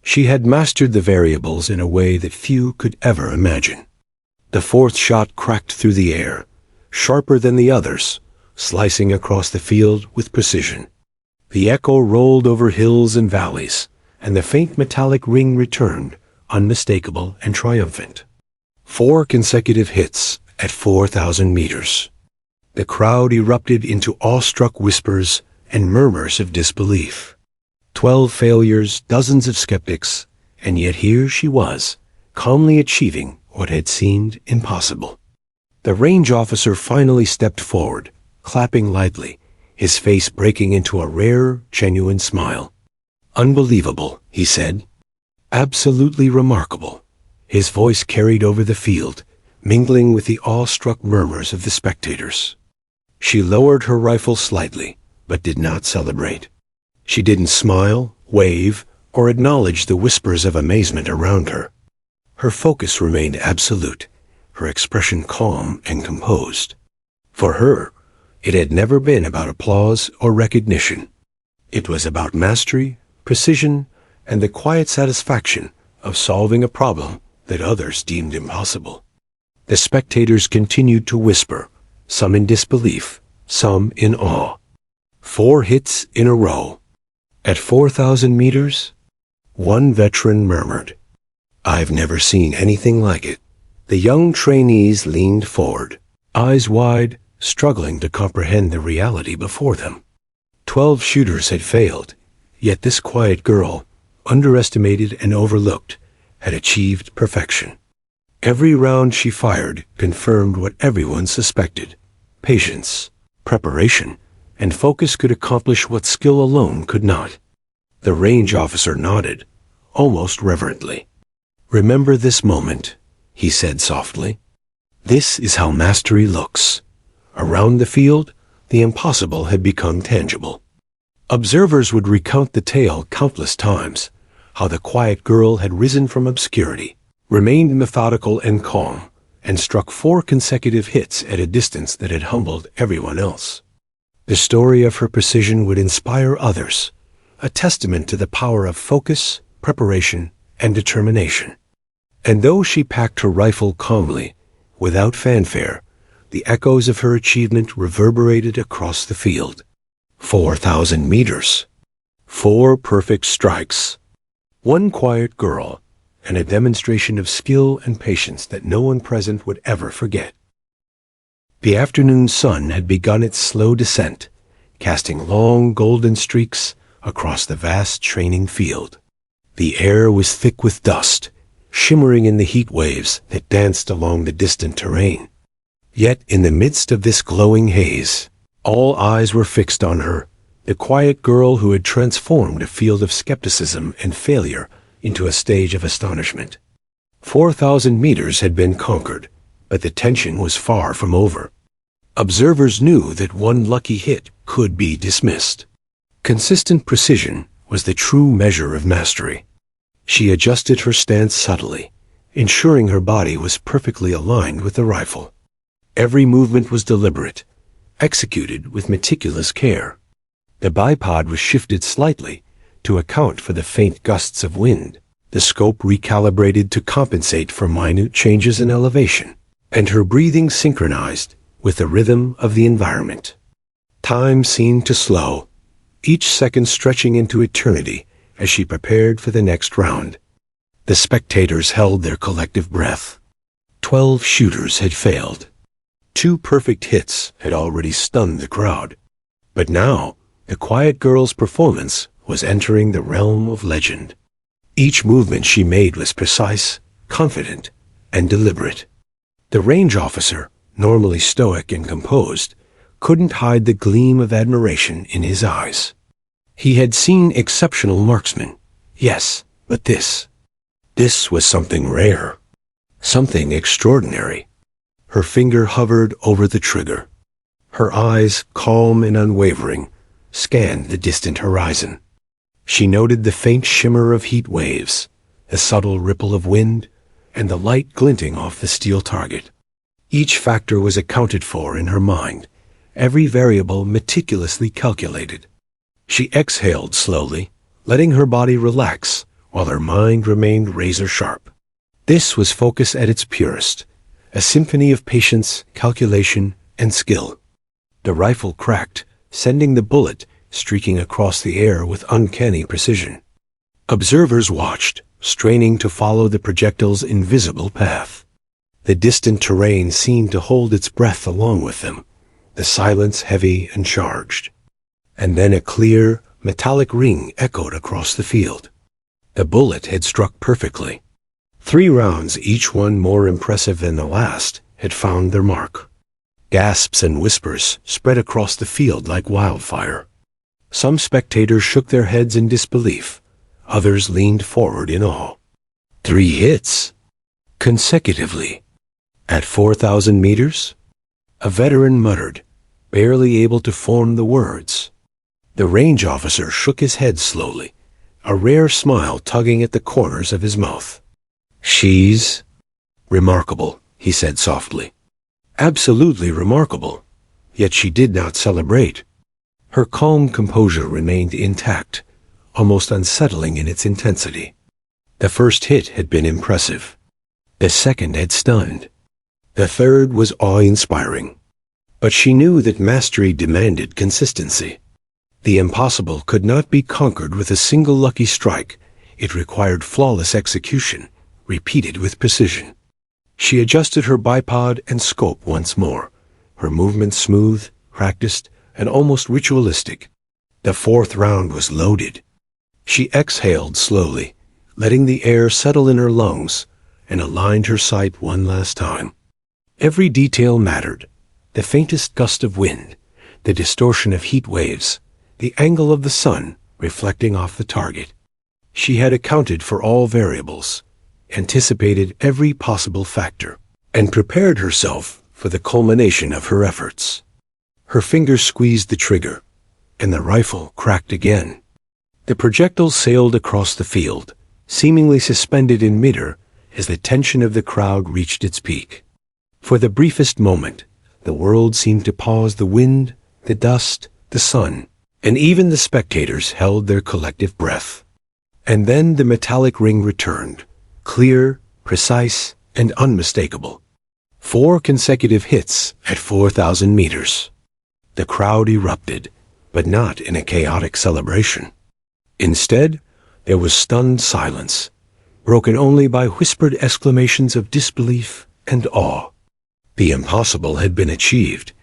She had mastered the variables in a way that few could ever imagine. The fourth shot cracked through the air, sharper than the others, slicing across the field with precision. The echo rolled over hills and valleys, and the faint metallic ring returned, unmistakable and triumphant. 4 consecutive hits at 4,000 meters. The crowd erupted into awestruck whispers and murmurs of disbelief. 12 failures, dozens of skeptics, and yet here she was, calmly achieving what had seemed impossible. The range officer finally stepped forward, clapping lightly, his face breaking into a rare, genuine smile. "Unbelievable," he said. "Absolutely remarkable." His voice carried over the field, mingling with the awestruck murmurs of the spectators. She lowered her rifle slightly, but did not celebrate. She didn't smile, wave, or acknowledge the whispers of amazement around her. Her focus remained absolute, her expression calm and composed. For her, it had never been about applause or recognition. It was about mastery, precision, and the quiet satisfaction of solving a problem that others deemed impossible. The spectators continued to whisper, some in disbelief, some in awe. 4 hits in a row. At 4,000 meters, one veteran murmured, "I've never seen anything like it." The young trainees leaned forward, eyes wide, struggling to comprehend the reality before them. 12 shooters had failed, yet this quiet girl, underestimated and overlooked, had achieved perfection. Every round she fired confirmed what everyone suspected. Patience, preparation, and focus could accomplish what skill alone could not. The range officer nodded, almost reverently. "Remember this moment," he said softly. "This is how mastery looks." Around the field, the impossible had become tangible. Observers would recount the tale countless times, how the quiet girl had risen from obscurity, remained methodical and calm, and struck 4 consecutive hits at a distance that had humbled everyone else. The story of her precision would inspire others, a testament to the power of focus, preparation, and determination. And though she packed her rifle calmly, without fanfare, the echoes of her achievement reverberated across the field. 4,000 meters. 4 perfect strikes. One quiet girl, and a demonstration of skill and patience that no one present would ever forget. The afternoon sun had begun its slow descent, casting long golden streaks across the vast training field. The air was thick with dust, shimmering in the heat waves that danced along the distant terrain. Yet in the midst of this glowing haze, all eyes were fixed on her, the quiet girl who had transformed a field of skepticism and failure into a stage of astonishment. 4,000 meters had been conquered, but the tension was far from over. Observers knew that one lucky hit could be dismissed. Consistent precision was the true measure of mastery. She adjusted her stance subtly, ensuring her body was perfectly aligned with the rifle. Every movement was deliberate, executed with meticulous care. The bipod was shifted slightly to account for the faint gusts of wind, the scope recalibrated to compensate for minute changes in elevation, and her breathing synchronized with the rhythm of the environment. Time seemed to slow, each second stretching into eternity as she prepared for the next round. The spectators held their collective breath. 12 shooters had failed. 2 perfect hits had already stunned the crowd. But now, the quiet girl's performance was entering the realm of legend. Each movement she made was precise, confident, and deliberate. The range officer, normally stoic and composed, couldn't hide the gleam of admiration in his eyes. He had seen exceptional marksmen, yes, but this was something rare, something extraordinary. Her finger hovered over the trigger. Her eyes, calm and unwavering, scanned the distant horizon. She noted the faint shimmer of heat waves, the subtle ripple of wind, and the light glinting off the steel target. Each factor was accounted for in her mind, every variable meticulously calculated. She exhaled slowly, letting her body relax while her mind remained razor-sharp. This was focus at its purest, a symphony of patience, calculation, and skill. The rifle cracked, sending the bullet streaking across the air with uncanny precision. Observers watched, straining to follow the projectile's invisible path. The distant terrain seemed to hold its breath along with them, the silence heavy and charged. And then a clear, metallic ring echoed across the field. The bullet had struck perfectly. 3 rounds, each one more impressive than the last, had found their mark. Gasps and whispers spread across the field like wildfire. Some spectators shook their heads in disbelief. Others leaned forward in awe. 3 hits, consecutively, at 4,000 meters? A veteran muttered, barely able to form the words. The range officer shook his head slowly, a rare smile tugging at the corners of his mouth. She's remarkable, he said softly. Absolutely remarkable. Yet she did not celebrate. Her calm composure remained intact, almost unsettling in its intensity. The first hit had been impressive. The second had stunned. The third was awe-inspiring. But she knew that mastery demanded consistency. The impossible could not be conquered with a single lucky strike. It required flawless execution, repeated with precision. She adjusted her bipod and scope once more, her movements smooth, practiced, and almost ritualistic. The 4th round was loaded. She exhaled slowly, letting the air settle in her lungs, and aligned her sight one last time. Every detail mattered. The faintest gust of wind, the distortion of heat waves, the angle of the sun reflecting off the target. She had accounted for all variables, anticipated every possible factor, and prepared herself for the culmination of her efforts. Her fingers squeezed the trigger, and the rifle cracked again. The projectile sailed across the field, seemingly suspended in midair as the tension of the crowd reached its peak. For the briefest moment, the world seemed to pause. The wind, the dust, the sun, and even the spectators held their collective breath. And then the metallic ring returned, clear, precise, and unmistakable. 4 consecutive hits at 4,000 meters. The crowd erupted, but not in a chaotic celebration. Instead, there was stunned silence, broken only by whispered exclamations of disbelief and awe. The impossible had been achieved,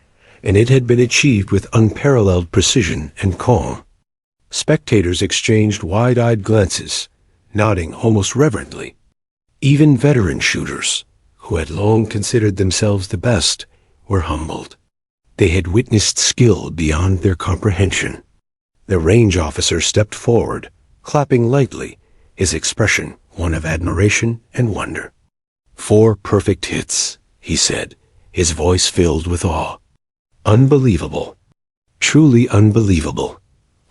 and it had been achieved with unparalleled precision and calm. Spectators exchanged wide-eyed glances, nodding almost reverently. Even veteran shooters, who had long considered themselves the best, were humbled. They had witnessed skill beyond their comprehension. The range officer stepped forward, clapping lightly, his expression one of admiration and wonder. 4 perfect hits, he said, his voice filled with awe. Unbelievable. Truly unbelievable.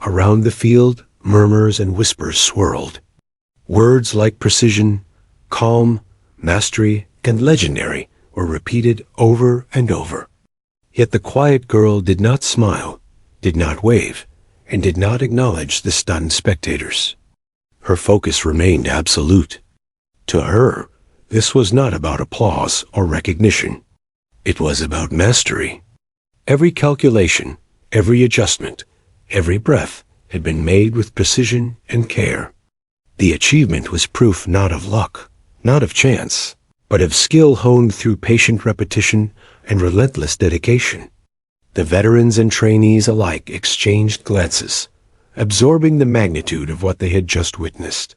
Around the field, murmurs and whispers swirled. Words like precision, calm, mastery, and legendary were repeated over and over. Yet the quiet girl did not smile, did not wave, and did not acknowledge the stunned spectators. Her focus remained absolute. To her, this was not about applause or recognition. It was about mastery. Every calculation, every adjustment, every breath had been made with precision and care. The achievement was proof not of luck, not of chance, but of skill honed through patient repetition and relentless dedication. The veterans and trainees alike exchanged glances, absorbing the magnitude of what they had just witnessed.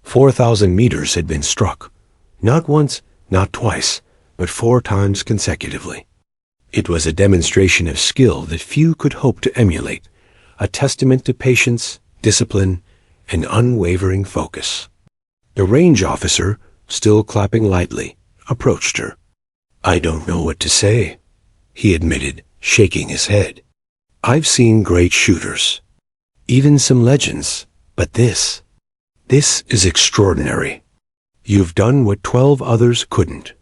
4,000 meters had been struck, not once, not twice, but 4 times consecutively. It was a demonstration of skill that few could hope to emulate, a testament to patience, discipline, and unwavering focus. The range officer, still clapping lightly, approached her. "I don't know what to say," he admitted, shaking his head. "I've seen great shooters, even some legends, but this is extraordinary. You've done what 12 others couldn't,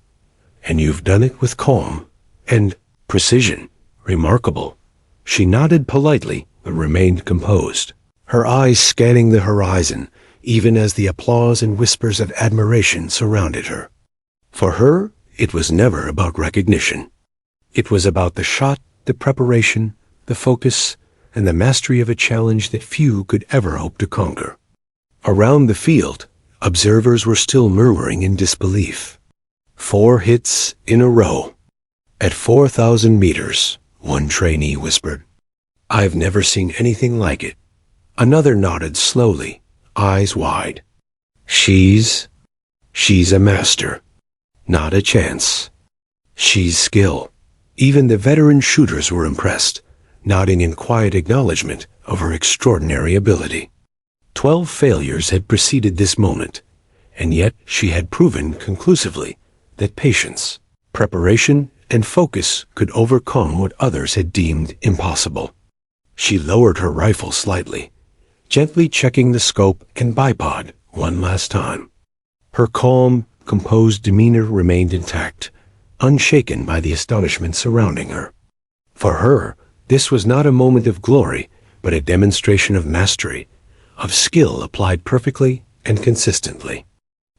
and you've done it with calm and precision. Remarkable." She nodded politely, but remained composed, her eyes scanning the horizon, even as the applause and whispers of admiration surrounded her. For her, it was never about recognition. It was about the shot, the preparation, the focus, and the mastery of a challenge that few could ever hope to conquer. Around the field, observers were still murmuring in disbelief. 4 hits in a row. At 4,000 meters, one trainee whispered. "I've never seen anything like it." Another nodded slowly, eyes wide. She's a master. Not a chance. She's skill." Even the veteran shooters were impressed, nodding in quiet acknowledgement of her extraordinary ability. 12 failures had preceded this moment, and yet she had proven conclusively that patience, preparation, and focus could overcome what others had deemed impossible. She lowered her rifle slightly, gently checking the scope and bipod one last time. Her calm, composed demeanor remained intact, unshaken by the astonishment surrounding her. For her, this was not a moment of glory, but a demonstration of mastery, of skill applied perfectly and consistently.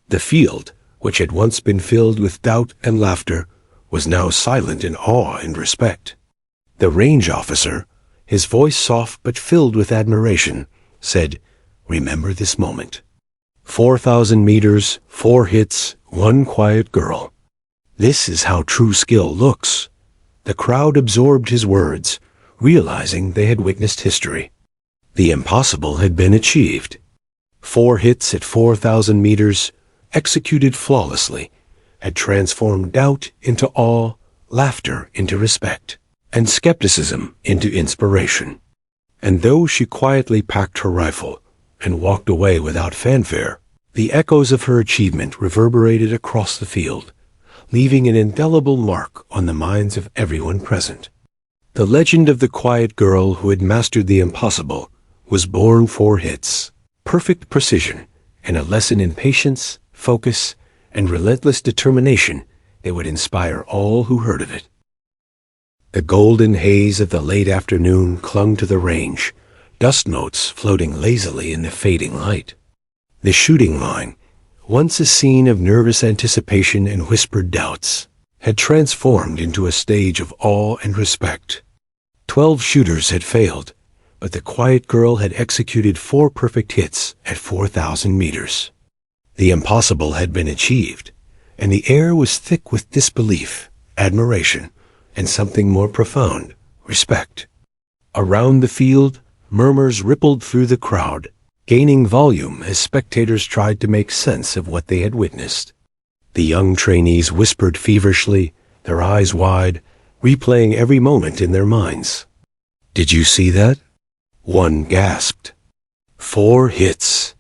The field, which had once been filled with doubt and laughter, was now silent in awe and respect. The range officer, his voice soft but filled with admiration, said, "Remember this moment. 4,000 meters, 4 hits, 1 quiet girl. This is how true skill looks." The crowd absorbed his words, realizing they had witnessed history. The impossible had been achieved. 4 hits at 4,000 meters, executed flawlessly, had transformed doubt into awe, laughter into respect, and skepticism into inspiration. And though she quietly packed her rifle and walked away without fanfare, the echoes of her achievement reverberated across the field, leaving an indelible mark on the minds of everyone present. The legend of the quiet girl who had mastered the impossible was born 4 hits, perfect precision, and a lesson in patience, focus, and relentless determination that would inspire all who heard of it. The golden haze of the late afternoon clung to the range, dust motes floating lazily in the fading light. The shooting line, once a scene of nervous anticipation and whispered doubts, had transformed into a stage of awe and respect. 12 shooters had failed, but the quiet girl had executed 4 perfect hits at 4,000 meters. The impossible had been achieved, and the air was thick with disbelief, admiration, and something more profound, respect. Around the field, Murmurs rippled through the crowd, gaining volume as spectators tried to make sense of what they had witnessed. The young trainees whispered feverishly, their eyes wide, replaying every moment in their minds. "Did you see that?" One gasped. 4 hits.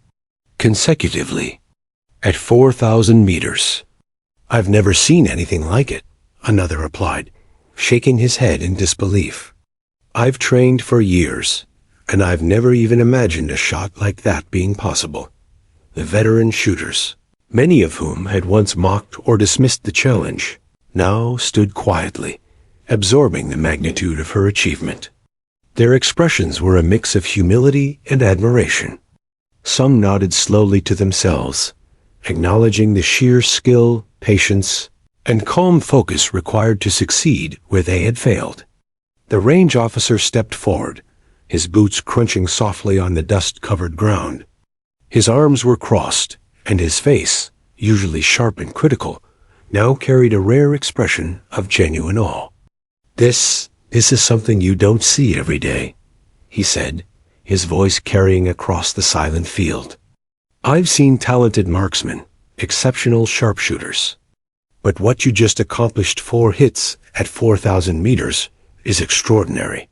Consecutively. At 4,000 meters. "I've never seen anything like it," another replied, shaking his head in disbelief. "I've trained for years, and I've never even imagined a shot like that being possible." The veteran shooters, many of whom had once mocked or dismissed the challenge, now stood quietly, absorbing the magnitude of her achievement. Their expressions were a mix of humility and admiration. Some nodded slowly to themselves, acknowledging the sheer skill, patience, and calm focus required to succeed where they had failed. The range officer stepped forward, his boots crunching softly on the dust-covered ground. His arms were crossed, and his face, usually sharp and critical, now carried a rare expression of genuine awe. This is something you don't see every day," he said, his voice carrying across the silent field. "I've seen talented marksmen, exceptional sharpshooters. But what you just accomplished, 4 hits at 4,000 meters, is extraordinary.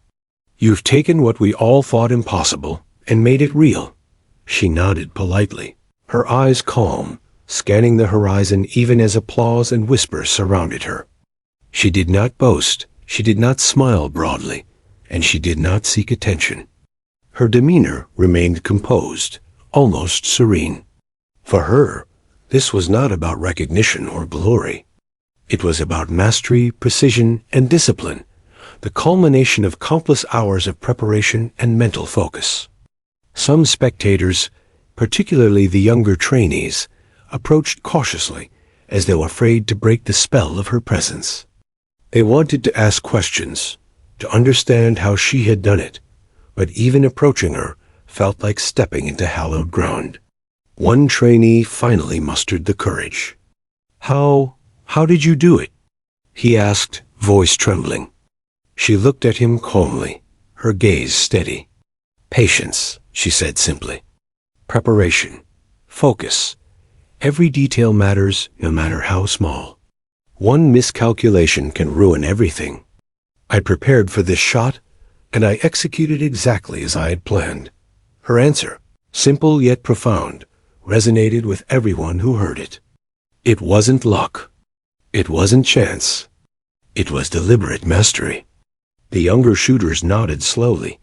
You've taken what we all thought impossible and made it real." She nodded politely, her eyes calm, scanning the horizon even as applause and whispers surrounded her. She did not boast, she did not smile broadly, and she did not seek attention. Her demeanor remained composed, almost serene. For her, this was not about recognition or glory. It was about mastery, precision, and discipline, the culmination of countless hours of preparation and mental focus. Some spectators, particularly the younger trainees, approached cautiously, as though afraid to break the spell of her presence. They wanted to ask questions, to understand how she had done it, but even approaching her felt like stepping into hallowed ground. One trainee finally mustered the courage. How did you do it?" he asked, voice trembling. She looked at him calmly, her gaze steady. "Patience," she said simply. "Preparation. Focus. Every detail matters, no matter how small. One miscalculation can ruin everything. I prepared for this shot, and I executed exactly as I had planned." Her answer, simple yet profound, resonated with everyone who heard it. It wasn't luck. It wasn't chance. It was deliberate mastery. The younger shooters nodded slowly,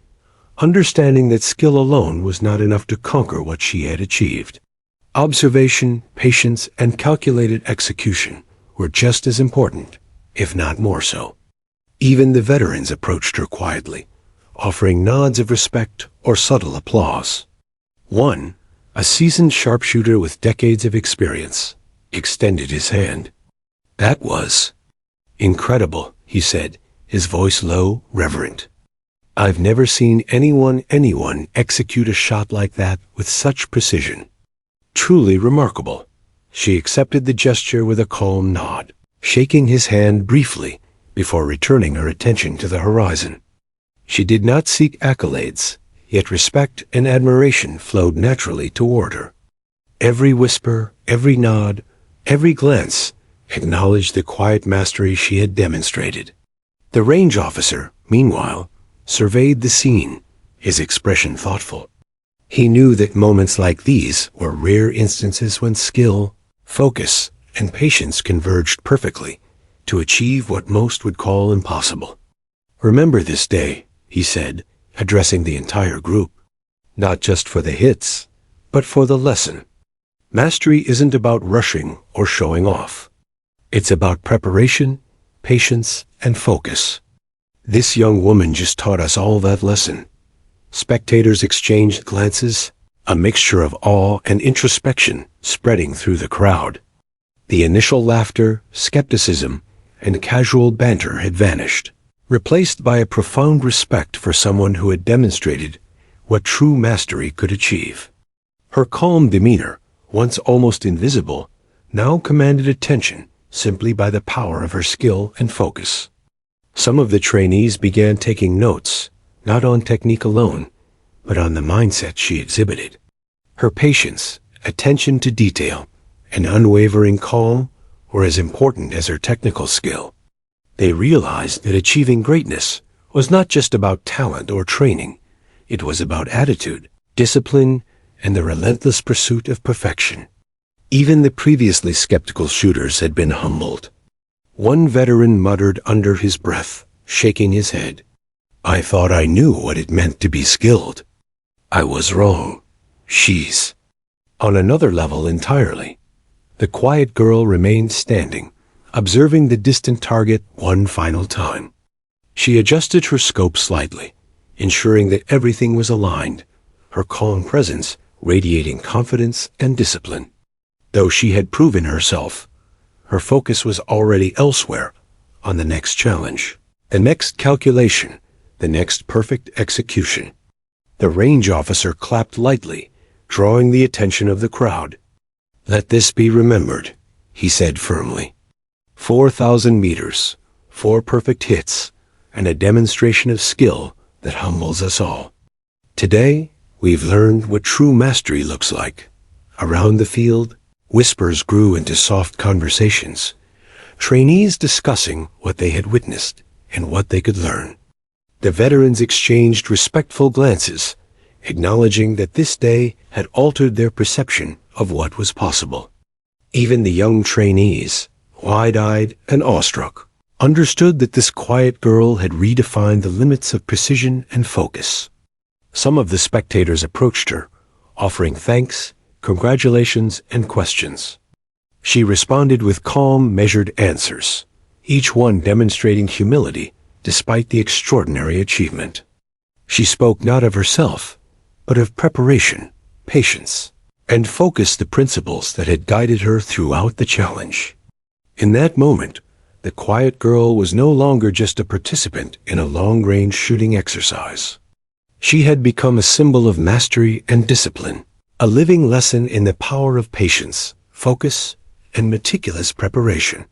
understanding that skill alone was not enough to conquer what she had achieved. Observation, patience, and calculated execution were just as important, if not more so. Even the veterans approached her quietly, offering nods of respect or subtle applause. One, a seasoned sharpshooter with decades of experience, extended his hand. "That was incredible," he said, his voice low, reverent. "I've never seen anyone execute a shot like that with such precision. Truly remarkable." She accepted the gesture with a calm nod, shaking his hand briefly before returning her attention to the horizon. She did not seek accolades, yet respect and admiration flowed naturally toward her. Every whisper, every nod, every glance acknowledged the quiet mastery she had demonstrated. The range officer, meanwhile, surveyed the scene, his expression thoughtful. He knew that moments like these were rare instances when skill, focus, and patience converged perfectly to achieve what most would call impossible. "Remember this day," he said, addressing the entire group, "not just for the hits, but for the lesson. Mastery isn't about rushing or showing off. It's about preparation, patience, and focus. This young woman just taught us all that lesson." Spectators exchanged glances, a mixture of awe and introspection spreading through the crowd. The initial laughter, skepticism, and casual banter had vanished, replaced by a profound respect for someone who had demonstrated what true mastery could achieve. Her calm demeanor, once almost invisible, now commanded attention simply by the power of her skill and focus. Some of the trainees began taking notes, not on technique alone, but on the mindset she exhibited. Her patience, attention to detail, and unwavering calm were as important as her technical skill. They realized that achieving greatness was not just about talent or training. It was about attitude, discipline, and the relentless pursuit of perfection. Even the previously skeptical shooters had been humbled. One veteran muttered under his breath, shaking his head, "I thought I knew what it meant to be skilled. I was wrong. She's..." On another level entirely, the quiet girl remained standing, observing the distant target one final time. She adjusted her scope slightly, ensuring that everything was aligned, her calm presence radiating confidence and discipline. Though she had proven herself, her focus was already elsewhere, on the next challenge, the next calculation, the next perfect execution. The range officer clapped lightly, drawing the attention of the crowd. "Let this be remembered," he said firmly. 4,000 meters, 4 perfect hits, and a demonstration of skill that humbles us all. Today, we've learned what true mastery looks like. Around the field, whispers grew into soft conversations, trainees discussing what they had witnessed and what they could learn. The veterans exchanged respectful glances, acknowledging that this day had altered their perception of what was possible. Even the young trainees, wide-eyed and awestruck, understood that this quiet girl had redefined the limits of precision and focus. Some of the spectators approached her, offering thanks, congratulations, and questions. She responded with calm, measured answers, each one demonstrating humility despite the extraordinary achievement. She spoke not of herself, but of preparation, patience, and focus, the principles that had guided her throughout the challenge. In that moment, the quiet girl was no longer just a participant in a long-range shooting exercise. She had become a symbol of mastery and discipline, a living lesson in the power of patience, focus, and meticulous preparation.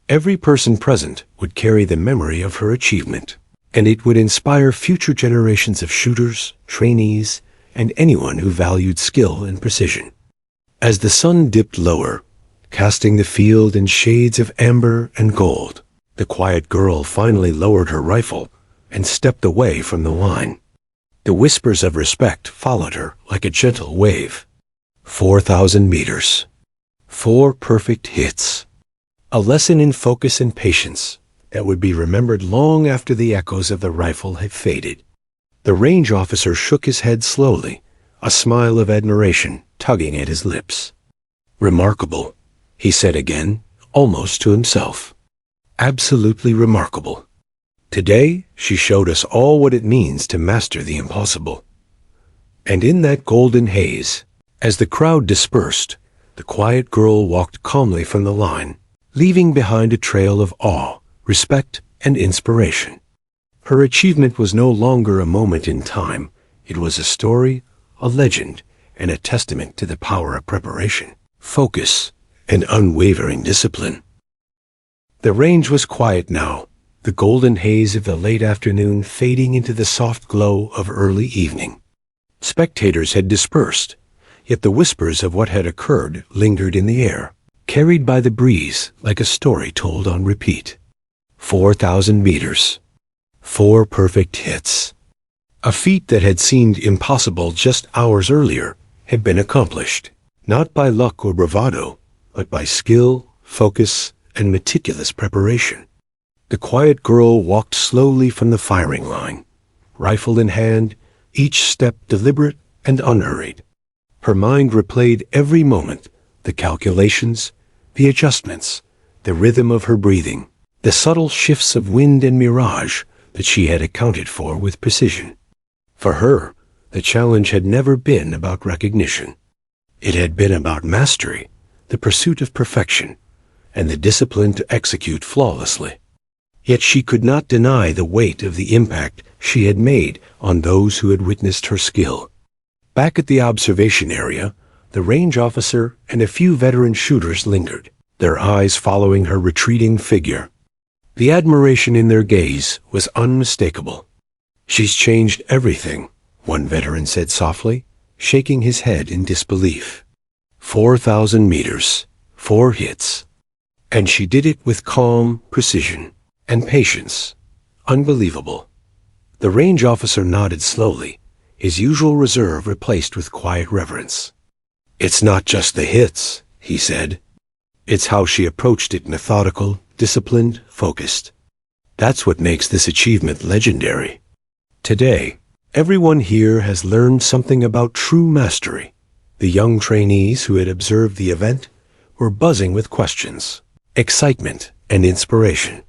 Every person present would carry the memory of her achievement, and it would inspire future generations of shooters, trainees, and anyone who valued skill and precision. As the sun dipped lower, casting the field in shades of amber and gold, the quiet girl finally lowered her rifle and stepped away from the line. The whispers of respect followed her like a gentle wave. 4,000 meters. 4 perfect hits. A lesson in focus and patience that would be remembered long after the echoes of the rifle had faded. The range officer shook his head slowly, a smile of admiration tugging at his lips. "Remarkable," he said again, almost to himself. "Absolutely remarkable. Today, she showed us all what it means to master the impossible." And in that golden haze, as the crowd dispersed, the quiet girl walked calmly from the line, leaving behind a trail of awe, respect, and inspiration. Her achievement was no longer a moment in time. It was a story, a legend, and a testament to the power of preparation, focus, and unwavering discipline. The range was quiet now, the golden haze of the late afternoon fading into the soft glow of early evening. Spectators had dispersed, yet the whispers of what had occurred lingered in the air, carried by the breeze like a story told on repeat. 4,000 meters. 4 perfect hits. A feat that had seemed impossible just hours earlier had been accomplished, not by luck or bravado, but by skill, focus, and meticulous preparation. The quiet girl walked slowly from the firing line, rifle in hand, each step deliberate and unhurried. Her mind replayed every moment, the calculations, the adjustments, the rhythm of her breathing, the subtle shifts of wind and mirage that she had accounted for with precision. For her, the challenge had never been about recognition. It had been about mastery, the pursuit of perfection, and the discipline to execute flawlessly. Yet she could not deny the weight of the impact she had made on those who had witnessed her skill. Back at the observation area, the range officer and a few veteran shooters lingered, their eyes following her retreating figure. The admiration in their gaze was unmistakable. "She's changed everything," one veteran said softly, shaking his head in disbelief. 4,000 meters, 4 hits. And she did it with calm precision and patience. Unbelievable. The range officer nodded slowly, his usual reserve replaced with quiet reverence. It's not just the hits, he said. It's how she approached it, methodical, disciplined, focused. That's what makes this achievement legendary. Today, everyone here has learned something about true mastery. The young trainees who had observed the event were buzzing with questions, excitement, and inspiration.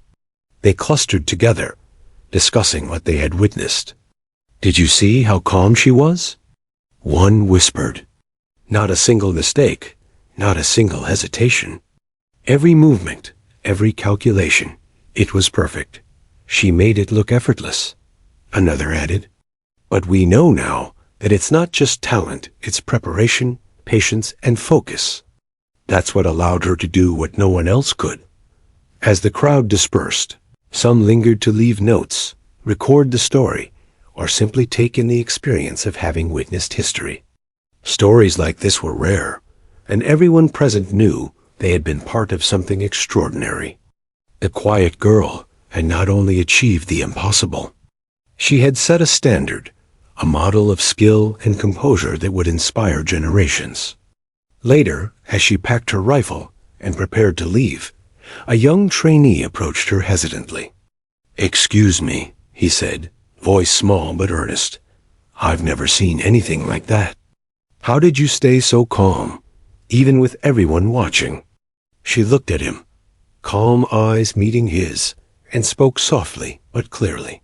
They clustered together, discussing what they had witnessed. Did you see how calm she was? One whispered. Not a single mistake, not a single hesitation. Every movement, every calculation, it was perfect. She made it look effortless. Another added. But we know now that it's not just talent, it's preparation, patience, and focus. That's what allowed her to do what no one else could. As the crowd dispersed, some lingered to leave notes, record the story, or simply take in the experience of having witnessed history. Stories like this were rare, and everyone present knew they had been part of something extraordinary. The quiet girl had not only achieved the impossible, she had set a standard, a model of skill and composure that would inspire generations. Later, as she packed her rifle and prepared to leave, a young trainee approached her hesitantly. "Excuse me," he said, voice small but earnest. "I've never seen anything like that. How did you stay so calm, even with everyone watching?" She looked at him, calm eyes meeting his, and spoke softly but clearly.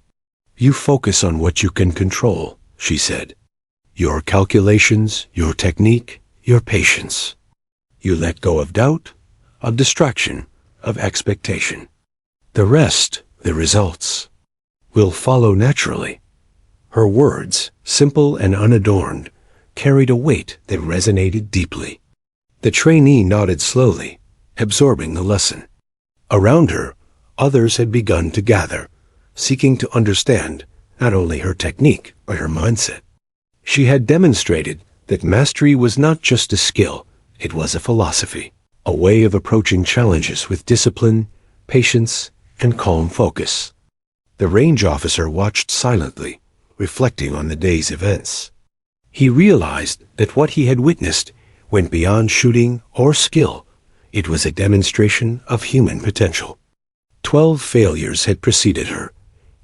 "You focus on what you can control," she said. "Your calculations, your technique, your patience. You let go of doubt, of distraction, of expectation. The rest, the results, will follow naturally." Her words, simple and unadorned, carried a weight that resonated deeply. The trainee nodded slowly, absorbing the lesson. Around her, others had begun to gather, seeking to understand not only her technique, but her mindset. She had demonstrated that mastery was not just a skill, it was a philosophy, a way of approaching challenges with discipline, patience, and calm focus. The range officer watched silently, reflecting on the day's events. He realized that what he had witnessed went beyond shooting or skill. It was a demonstration of human potential. 12 failures had preceded her,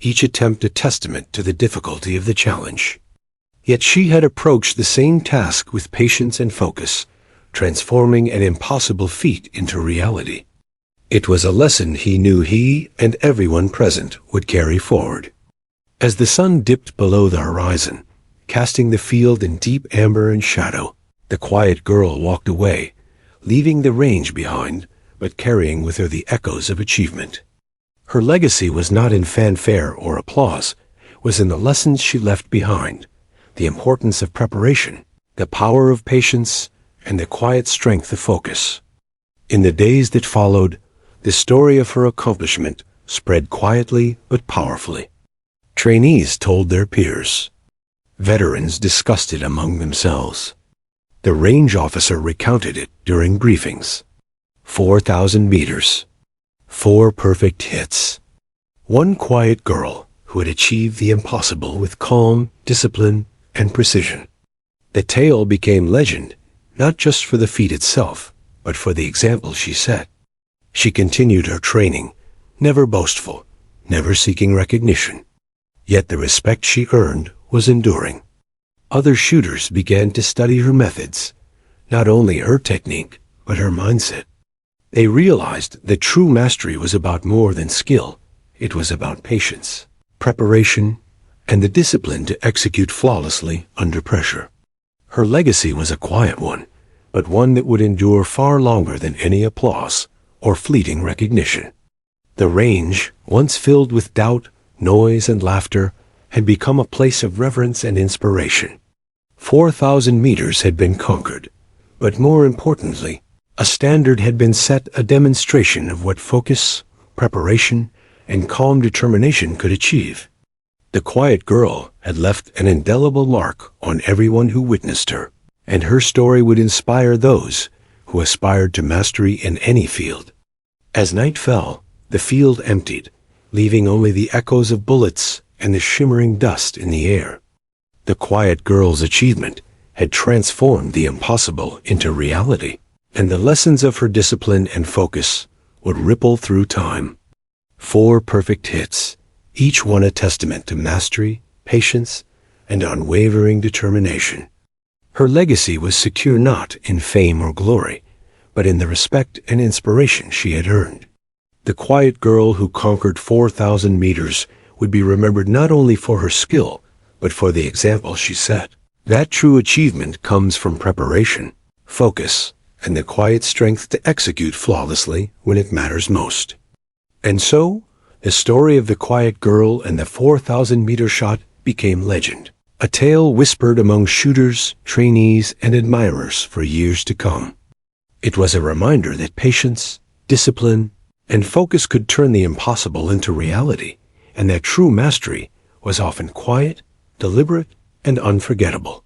each attempt a testament to the difficulty of the challenge. Yet she had approached the same task with patience and focus, transforming an impossible feat into reality. It was a lesson he knew he and everyone present would carry forward. As the sun dipped below the horizon, casting the field in deep amber and shadow, the quiet girl walked away, leaving the range behind, but carrying with her the echoes of achievement. Her legacy was not in fanfare or applause, was in the lessons she left behind, the importance of preparation, the power of patience, and the quiet strength of focus. In the days that followed, the story of her accomplishment spread quietly but powerfully. Trainees told their peers. Veterans discussed it among themselves. The range officer recounted it during briefings. 4,000 meters. 4 perfect hits. One quiet girl who had achieved the impossible with calm, discipline, and precision. The tale became legend, not just for the feat itself, but for the example she set. She continued her training, never boastful, never seeking recognition. Yet the respect she earned was enduring. Other shooters began to study her methods, not only her technique, but her mindset. They realized that true mastery was about more than skill. It was about patience, preparation, and the discipline to execute flawlessly under pressure. Her legacy was a quiet one, but one that would endure far longer than any applause or fleeting recognition. The range, once filled with doubt, noise, and laughter, had become a place of reverence and inspiration. 4,000 meters had been conquered, but more importantly, a standard had been set, a demonstration of what focus, preparation, and calm determination could achieve. The quiet girl had left an indelible mark on everyone who witnessed her, and her story would inspire those who aspired to mastery in any field. As night fell, the field emptied, leaving only the echoes of bullets and the shimmering dust in the air. The quiet girl's achievement had transformed the impossible into reality, and the lessons of her discipline and focus would ripple through time. 4 perfect hits, each one a testament to mastery, patience, and unwavering determination. Her legacy was secure not in fame or glory, but in the respect and inspiration she had earned. The quiet girl who conquered 4,000 meters would be remembered not only for her skill, but for the example she set. That true achievement comes from preparation, focus, and the quiet strength to execute flawlessly when it matters most. And so, the story of the quiet girl and the 4,000-meter shot became legend, a tale whispered among shooters, trainees, and admirers for years to come. It was a reminder that patience, discipline, and focus could turn the impossible into reality, and that true mastery was often quiet, deliberate, and unforgettable.